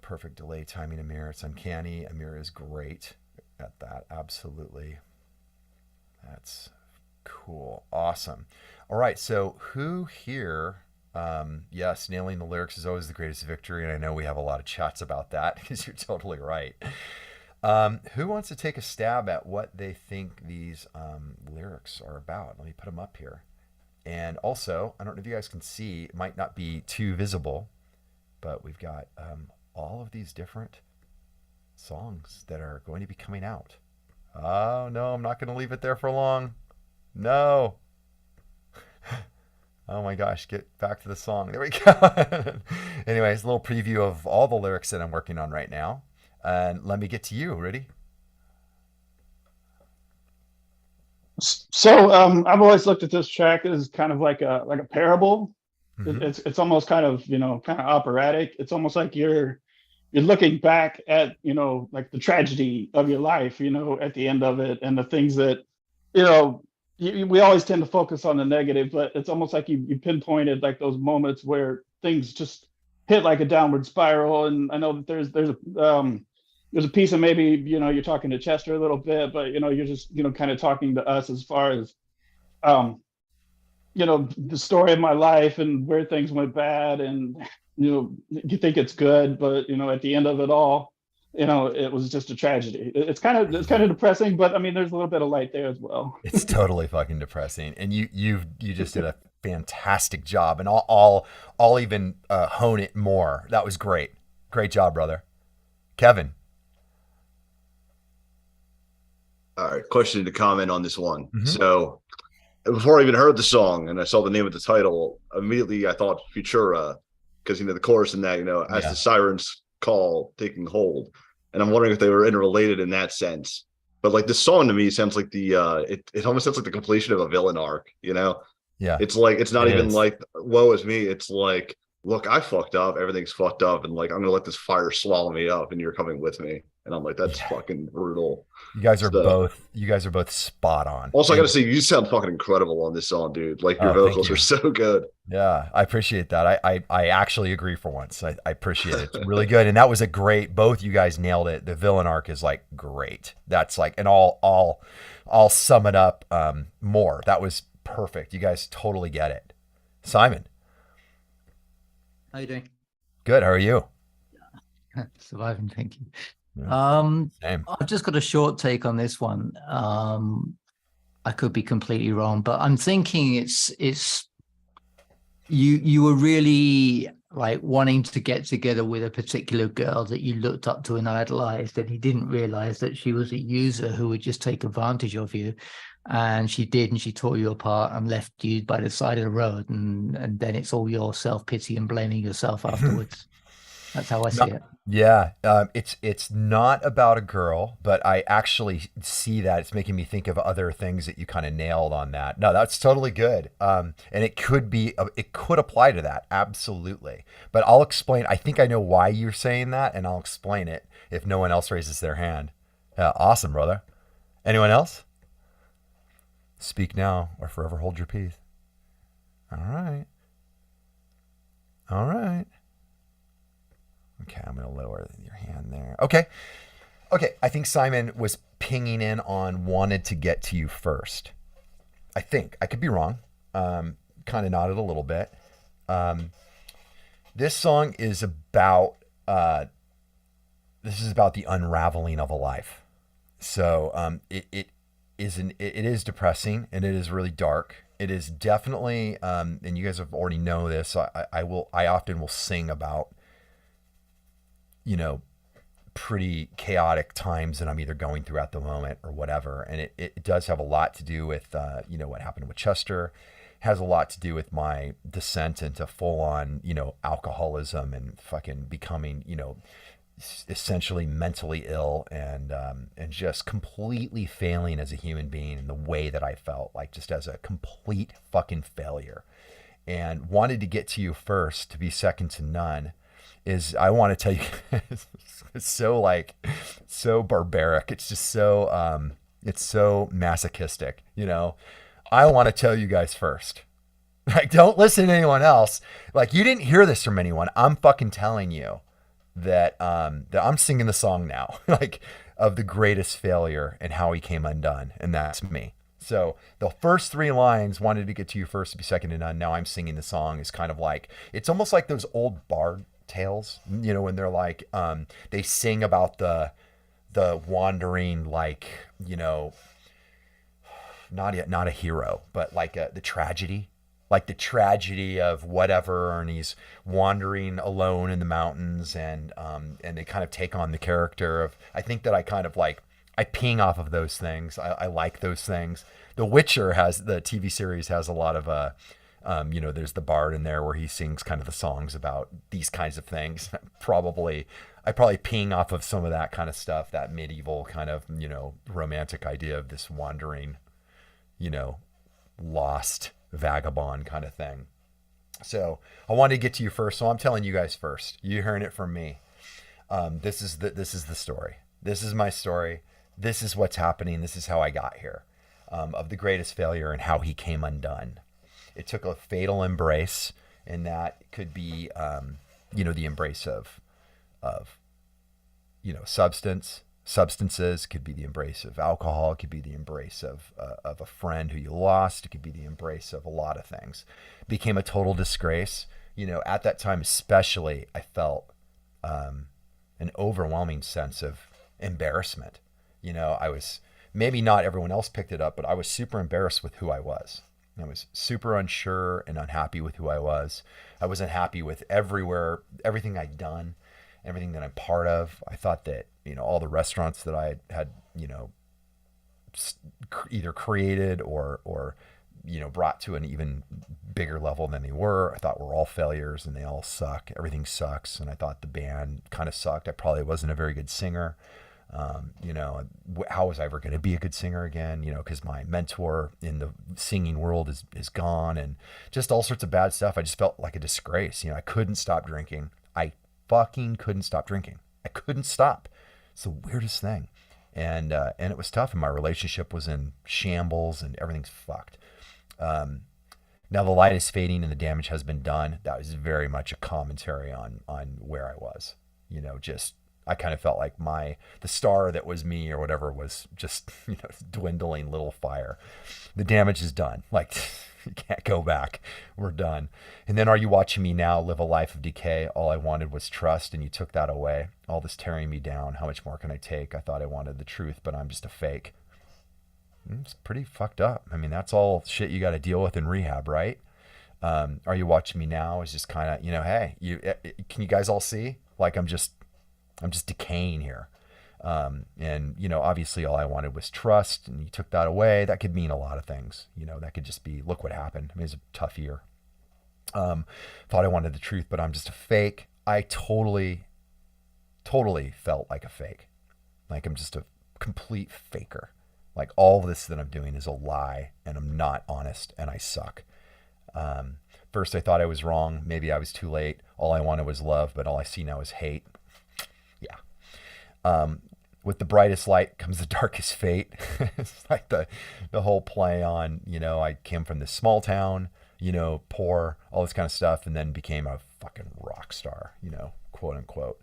Perfect delay timing, Amir. It's uncanny. Amir is great at that. Absolutely. That's cool. Awesome. All right. So who here... yes, nailing the lyrics is always the greatest victory, and I know we have a lot of chats about that because you're totally right. Who wants to take a stab at what they think these lyrics are about? Let me put them up here. And also, I don't know if you guys can see, it might not be too visible, but we've got all of these different songs that are going to be coming out. Oh, no, I'm not going to leave it there for long. No. Oh my gosh, get back to the song. There we go. Anyways, a little preview of all the lyrics that I'm working on right now. And let me get to you. Ready? So I've always looked at this track as kind of like a parable. Mhm. It's almost kind of, kind of operatic. It's almost like you're looking back at, like the tragedy of your life, at the end of it, and the things that, we always tend to focus on the negative, but it's almost like you pinpointed like those moments where things just hit like a downward spiral. And I know that there's a piece of maybe, you're talking to Chester a little bit, but you're just, kind of talking to us as far as, the story of my life and where things went bad, and you think it's good, but at the end of it all, it was just a tragedy. It's kind of depressing, but I mean, there's a little bit of light there as well. It's totally fucking depressing, and you just did a fantastic job, and I'll even hone it more. That was great job, brother. Kevin. All right, question to comment on this one. Mm-hmm. So before I even heard the song and I saw the name of the title, immediately I thought Futura, because the chorus in that, as the sirens call taking hold, and I'm wondering if they were interrelated in that sense. But like this song to me sounds like the it almost sounds like the completion of a villain arc. Yeah, it's like it's not even like woe is me. It's like, look, I fucked up, everything's fucked up, and like I'm gonna let this fire swallow me up, and you're coming with me. And I'm like, that's fucking brutal. You guys are both spot on. Also, I gotta say, you sound fucking incredible on this song, dude. Like your vocals are so good. Yeah, I appreciate that. I actually agree for once. I appreciate it. It's really good. And that was a great, both you guys nailed it. The villain arc is like great. That's like, and I'll sum it up more. That was perfect. You guys totally get it. Simon. How you doing? Good. How are you? Surviving, thank you. Yeah, same. I've just got a short take on this one. I could be completely wrong, but I'm thinking it's you were really like wanting to get together with a particular girl that you looked up to and idolized, and you didn't realize that she was a user who would just take advantage of you. And she did, and she tore you apart and left you by the side of the road, and then it's all your self-pity and blaming yourself afterwards. That's how I see it. Yeah, it's not about a girl, but I actually see that it's making me think of other things that you kind of nailed on that. No, that's totally good. And it could apply to that, absolutely. But I'll explain. I think I know why you're saying that, and I'll explain it if no one else raises their hand. Yeah, awesome, brother. Anyone else? Speak now or forever hold your peace. All right. Okay, I'm going to lower your hand there. Okay. I think Simon was pinging in on wanted to get to you first. I think. I could be wrong. Kind of nodded a little bit. This song is about the unraveling of a life. So it is depressing, and it is really dark. It is definitely, and you guys have already know this. So I often will sing about, pretty chaotic times that I'm either going through at the moment or whatever. And it does have a lot to do with, what happened with Chester. It has a lot to do with my descent into full on, alcoholism and fucking becoming, essentially mentally ill and just completely failing as a human being in the way that I felt, like just as a complete fucking failure, and wanted to get to you first, to be second to none. is I want to tell you, it's so like, so barbaric. It's just so, it's so masochistic, you know. I want to tell you guys first. Like, don't listen to anyone else. Like, you didn't hear this from anyone. I'm fucking telling you that that I'm singing the song now, like, of the greatest failure and how he came undone, and that's me. So the first three lines, wanted to get to you first, to be second to none. Now I'm singing the song, is kind of like, it's almost like those old bard tales, you know, when they're like, they sing about the wandering, like, you know, not a hero, but like the tragedy. Like the tragedy of whatever, and he's wandering alone in the mountains, and they kind of take on the character of, I think that I kind of like, I ping off of those things. I like those things. The Witcher the TV series has a lot of, you know, there's the bard in there where he sings kind of the songs about these kinds of things. I probably ping off of some of that kind of stuff, that medieval kind of, you know, romantic idea of this wandering, you know, lost vagabond kind of thing. So I wanted to get to you first, so I'm telling you guys first. You're hearing it from me. This is the story. This is my story. This is what's happening. This is how I got here, of the greatest failure and how he came undone. It took a fatal embrace, and that could be, you know, the embrace of, you know, substances, could be the embrace of alcohol, it could be the embrace of a friend who you lost, it could be the embrace of a lot of things. It became a total disgrace. You know, at that time especially, I felt an overwhelming sense of embarrassment. You know, I was, maybe not everyone else picked it up, but I was super embarrassed with who I was. I was super unsure and unhappy with who I was. I wasn't happy with everything I'd done, everything that I'm part of. I thought that, you know, all the restaurants that I had, you know, either created or, you know, brought to an even bigger level than they were, I thought were all failures, and they all suck. Everything sucks. And I thought the band kind of sucked. I probably wasn't a very good singer. You know, how was I ever going to be a good singer again? You know, because my mentor in the singing world is gone, and just all sorts of bad stuff. I just felt like a disgrace. You know, I couldn't stop drinking. I fucking couldn't stop drinking. I couldn't stop. It's the weirdest thing. And it was tough, and my relationship was in shambles, and everything's fucked. Now the light is fading and the damage has been done. That was very much a commentary on where I was. You know, just, I kind of felt like the star that was me or whatever was just, you know, dwindling little fire. The damage is done. Like, you can't go back. We're done. And then, are you watching me now live a life of decay? All I wanted was trust, and you took that away. All this tearing me down. How much more can I take? I thought I wanted the truth, but I'm just a fake. It's pretty fucked up. I mean, that's all shit you got to deal with in rehab, right? Are you watching me now? Is just kind of, you know, hey, can you guys all see? Like, I'm just decaying here. And, you know, obviously all I wanted was trust, and you took that away. That could mean a lot of things. You know, that could just be, look what happened. I mean, it was a tough year. Thought I wanted the truth, but I'm just a fake. I totally felt like a fake. Like, I'm just a complete faker. Like, all this that I'm doing is a lie, and I'm not honest, and I suck. First I thought I was wrong. Maybe I was too late. All I wanted was love, but all I see now is hate. Yeah. With the brightest light comes the darkest fate. It's like the whole play on, you know, I came from this small town, you know, poor, all this kind of stuff, and then became a fucking rock star, you know, quote unquote.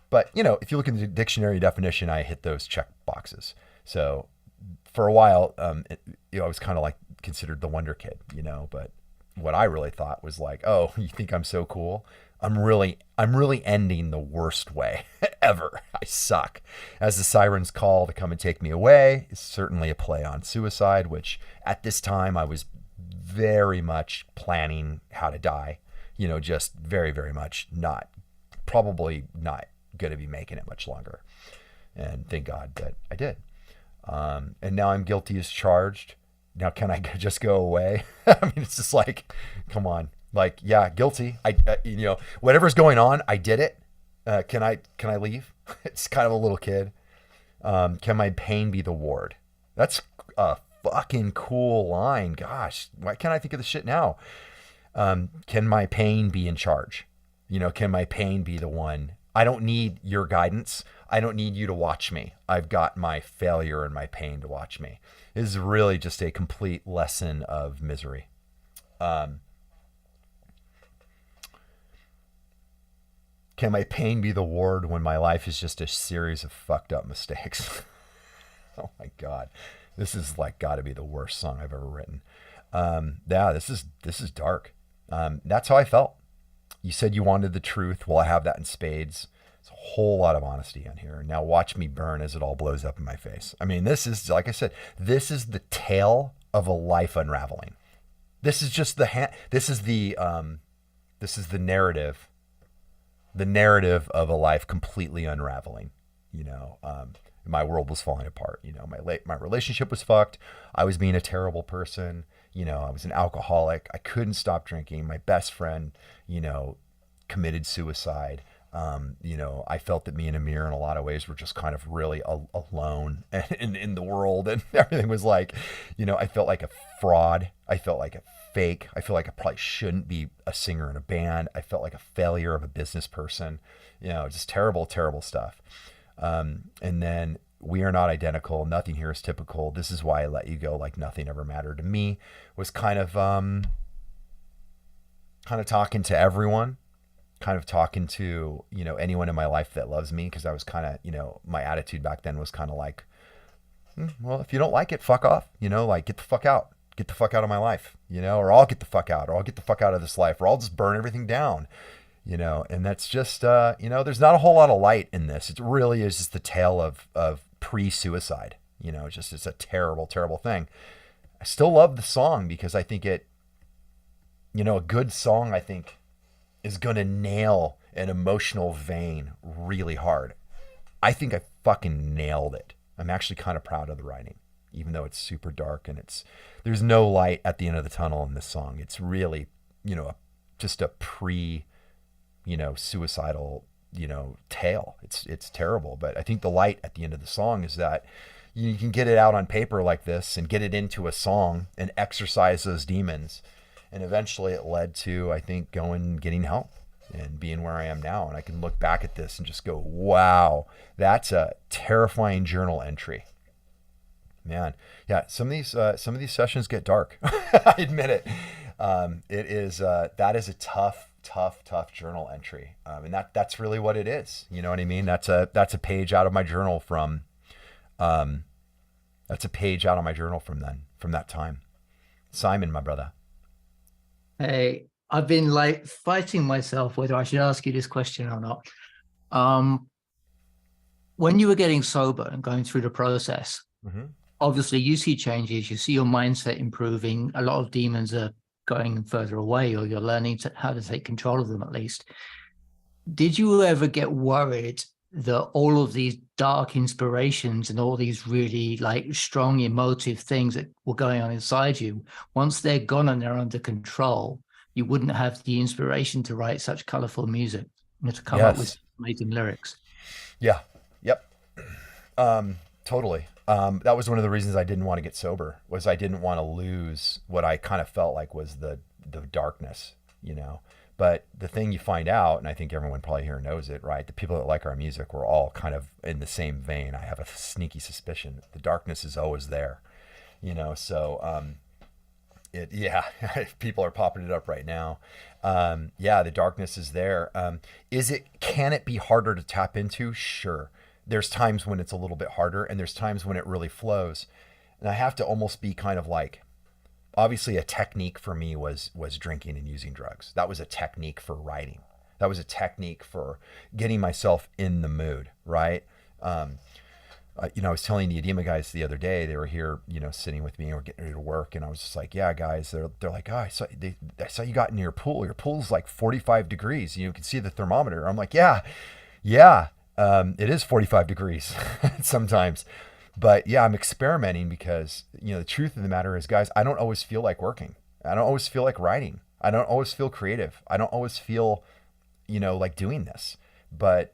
But, you know, if you look at the dictionary definition, I hit those check boxes. So for a while, you know, I was kind of like considered the wonder kid, you know, but what I really thought was like, oh, you think I'm so cool? I'm really ending the worst way ever. I suck. As the sirens call to come and take me away is certainly a play on suicide, which at this time I was very much planning how to die, you know, just very, very much probably not going to be making it much longer. And thank God that I did. And now I'm guilty as charged. Now, can I just go away? I mean, it's just like, come on. Like, yeah, guilty. You know, whatever's going on, I did it. Can I leave? It's kind of a little kid. Can my pain be the ward? That's a fucking cool line. Gosh, why can't I think of the shit now? Can my pain be in charge? Can my pain be the one? I don't need your guidance. I don't need you to watch me. I've got my failure and my pain to watch me. This is really just a complete lesson of misery. Can my pain be the ward when my life is just a series of fucked up mistakes? Oh my God. This is like got to be the worst song I've ever written. Yeah, this is dark. That's how I felt. You said you wanted the truth. Well, I have that in spades. It's a whole lot of honesty in here. Now watch me burn as it all blows up in my face. I mean, this is, like I said, this is the tale of a life unraveling. This is just this is the narrative of a life completely unraveling. My world was falling apart. My relationship was fucked. I was being a terrible person. I was an alcoholic. I couldn't stop drinking. My best friend, committed suicide. I felt that me and Amir in a lot of ways were just kind of really alone in the world, and everything was like, I felt like a fraud. I felt like a fake. I feel like I probably shouldn't be a singer in a band. I felt like a failure of a business person. Just terrible, terrible stuff. And then we are not identical. Nothing here is typical. This is why I let you go. Like nothing ever mattered to me. Was kind of talking to everyone, kind of talking to, anyone in my life that loves me. Cause I was kind of, my attitude back then was kind of like, well, if you don't like it, fuck off, like get the fuck out of my life, or I'll get the fuck out, or I'll get the fuck out of this life, or I'll just burn everything down. And that's just, there's not a whole lot of light in this. It really is just the tale of pre-suicide, it's a terrible, terrible thing. I still love the song because I think it, a good song, I think, is going to nail an emotional vein really hard. I think I fucking nailed it. I'm actually kind of proud of the writing, even though it's super dark and there's no light at the end of the tunnel in this song. It's really, just a suicidal, tale. It's terrible. But I think the light at the end of the song is that you can get it out on paper like this and get it into a song and exercise those demons. And eventually it led to, I think, getting help and being where I am now. And I can look back at this and just go, wow, that's a terrifying journal entry. Man, yeah, some of these sessions get dark. I admit it. That is a tough journal entry. And that's really what it is. You know what I mean? That's a page out of my journal from then, from that time. Simon, my brother. Hey, I've been like fighting myself whether I should ask you this question or not. When you were getting sober and going through the process, obviously you see changes, you see your mindset improving, a lot of demons are going further away, or you're learning how to take control of them at least. Did you ever get worried that all of these dark inspirations and all these really like strong emotive things that were going on inside you, once they're gone and they're under control, you wouldn't have the inspiration to write such colorful music, to come up with amazing lyrics? Yeah. Yep. Totally. That was one of the reasons I didn't want to get sober, was I didn't want to lose what I kind of felt like was the darkness, But the thing you find out, and I think everyone probably here knows it, right? The people that like our music, we're all kind of in the same vein. I have a sneaky suspicion the darkness is always there, So, people are popping it up right now. The darkness is there. Can it be harder to tap into? Sure. There's times when it's a little bit harder, and there's times when it really flows. And I have to almost be kind of like, obviously a technique for me was drinking and using drugs. That was a technique for writing. That was a technique for getting myself in the mood, right? I was telling the Edema guys the other day, they were here, sitting with me and we're getting ready to work. And I was just like, yeah, guys, they're like, oh, I saw you got into your pool. Your pool's like 45 degrees. You can see the thermometer. I'm like, yeah. It is 45 degrees sometimes. But yeah, I'm experimenting because, the truth of the matter is, guys, I don't always feel like working. I don't always feel like writing. I don't always feel creative. I don't always feel, like doing this. But,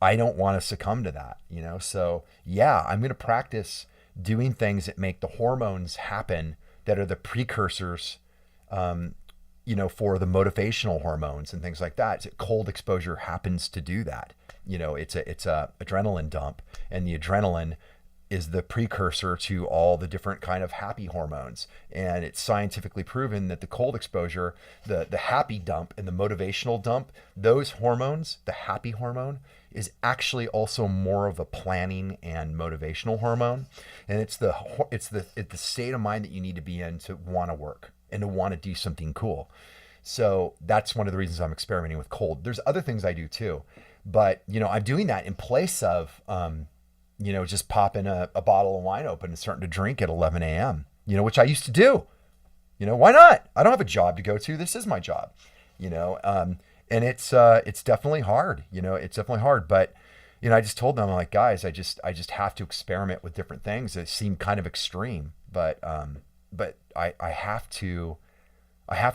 I don't want to succumb to that, So yeah, I'm going to practice doing things that make the hormones happen that are the precursors for the motivational hormones and things like that. Cold exposure happens to do that. It's a adrenaline dump, and the adrenaline is the precursor to all the different kind of happy hormones. And it's scientifically proven that the cold exposure, the happy dump and the motivational dump, those hormones, the happy hormone, is actually also more of a planning and motivational hormone. And it's the state of mind that you need to be in to want to work and to want to do something cool. So that's one of the reasons I'm experimenting with cold. There's other things I do too, but I'm doing that in place of just popping a bottle of wine open and starting to drink at 11 a.m., which I used to do. Why not? I don't have a job to go to. This is my job, and it's definitely hard. It's definitely hard. But, I just told them, I'm like, guys, I just have to experiment with different things that seem kind of extreme, but I have to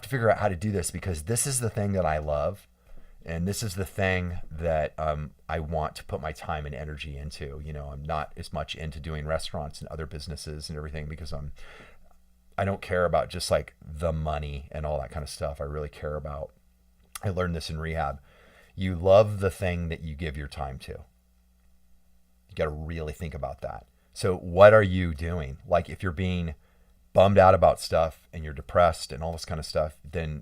figure out how to do this, because this is the thing that I love. And this is the thing that I want to put my time and energy into. I'm not as much into doing restaurants and other businesses and everything, because I don't care about just like the money and all that kind of stuff. I really care about, I learned this in rehab. You love the thing that you give your time to. You got to really think about that. So what are you doing? Like, if you're being bummed out about stuff and you're depressed and all this kind of stuff, then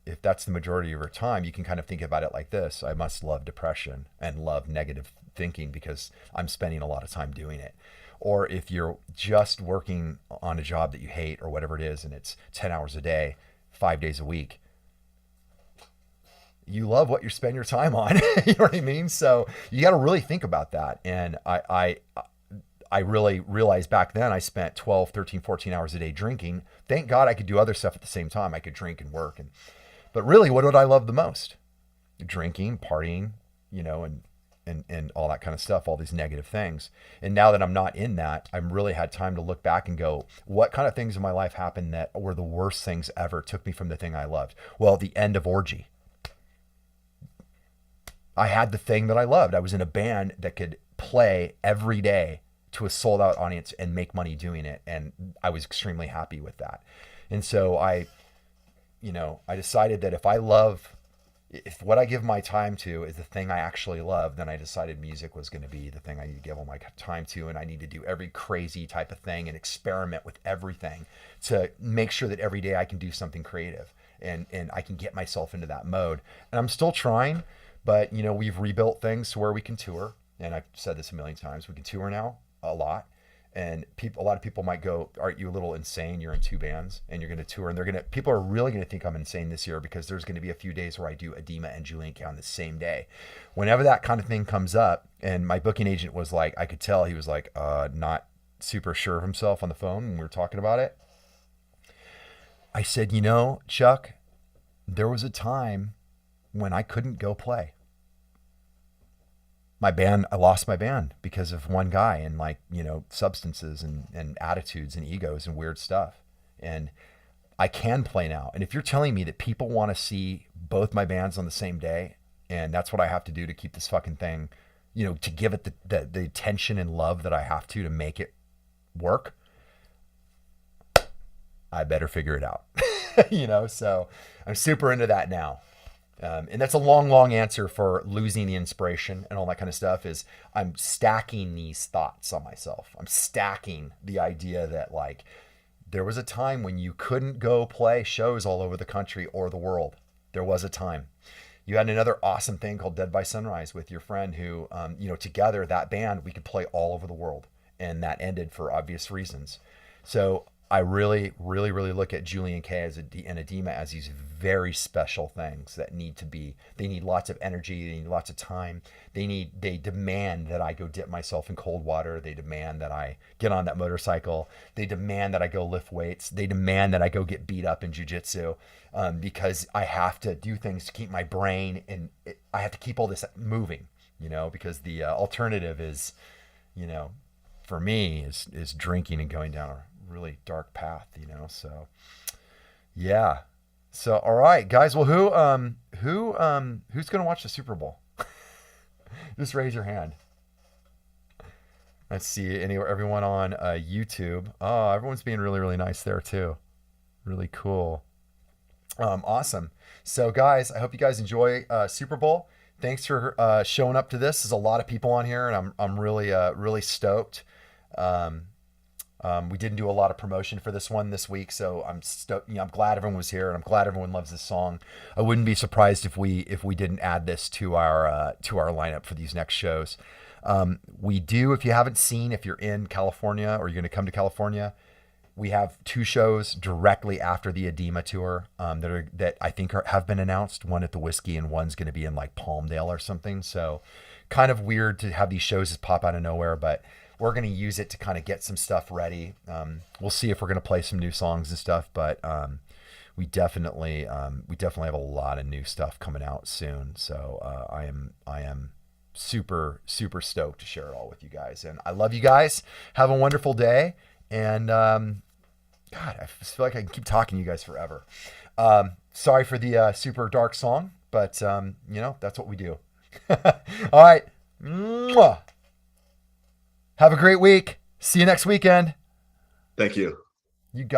if that's the majority of your time, you can kind of think about it like this: I must love depression and love negative thinking because I'm spending a lot of time doing it. Or if you're just working on a job that you hate or whatever it is, and it's 10 hours a day, 5 days a week, you love what you spend your time on. You know what I mean? So you got to really think about that. And I really realized back then I spent 12, 13, 14 hours a day drinking. Thank God I could do other stuff at the same time. I could drink and work. But really, what did I love the most? Drinking, partying, and all that kind of stuff, all these negative things. And now that I'm not in that, I've really had time to look back and go, what kind of things in my life happened that were the worst things ever, took me from the thing I loved? Well, the end of orgy. I had the thing that I loved. I was in a band that could play every day to a sold out audience and make money doing it. And I was extremely happy with that. And so I decided that if what I give my time to is the thing I actually love, then I decided music was going to be the thing I need to give all my time to. And I need to do every crazy type of thing and experiment with everything to make sure that every day I can do something creative and I can get myself into that mode. And I'm still trying, but we've rebuilt things to where we can tour. And I've said this a million times, we can tour now a lot. And a lot of people might go, aren't you a little insane? You're in 2 bands and you're going to tour, and people are really going to think I'm insane this year, because there's going to be a few days where I do Edema and Julien-K on the same day. Whenever that kind of thing comes up, and my booking agent was like, I could tell he was like, not super sure of himself on the phone when we were talking about it. I said, Chuck, there was a time when I couldn't go play. I lost my band because of one guy and substances and attitudes and egos and weird stuff. And I can play now. And if you're telling me that people want to see both my bands on the same day, and that's what I have to do to keep this fucking thing, to give it the attention and love that I have to make it work, I better figure it out. So I'm super into that now. And that's a long answer for losing the inspiration and all that kind of stuff. Is I'm stacking these thoughts on myself. I'm stacking the idea that there was a time when you couldn't go play shows all over the country or the world. There was a time. You had another awesome thing called Dead by Sunrise with your friend who, together, that band, we could play all over the world. And that ended for obvious reasons. So I really, really, really look at Julien-K and Edema as these very special things that they need lots of energy, they need lots of time. They demand that I go dip myself in cold water. They demand that I get on that motorcycle. They demand that I go lift weights. They demand that I go get beat up in jiu-jitsu, because I have to do things to keep my brain, and I have to keep all this moving, because the alternative is, for me is drinking and going down a really dark path, so yeah. So all right, guys, well, who's gonna watch the Super Bowl? Just raise your hand. Let's see, everyone on YouTube. Oh, everyone's being really, really nice there too. Really cool. Awesome. So, guys, I hope you guys enjoy Super Bowl. Thanks for showing up to this. There's a lot of people on here, and I'm really really stoked. Um, we didn't do a lot of promotion for this one this week, so I'm stoked. I'm glad everyone was here, and I'm glad everyone loves this song. I wouldn't be surprised if we didn't add this to our lineup for these next shows. We do. If you haven't seen, if you're in California or you're going to come to California, we have 2 shows directly after the Edema tour that I think have been announced. One at the Whiskey, and one's going to be in like Palmdale or something. So kind of weird to have these shows just pop out of nowhere, but we're going to use it to kind of get some stuff ready. We'll see if we're going to play some new songs and stuff, but we definitely have a lot of new stuff coming out soon. So I am super stoked to share it all with you guys, and I love you guys. Have a wonderful day. And God, I just feel like I can keep talking to you guys forever. Sorry for the super dark song, but that's what we do. All right. Mwah. Have a great week. See you next weekend. Thank you. You got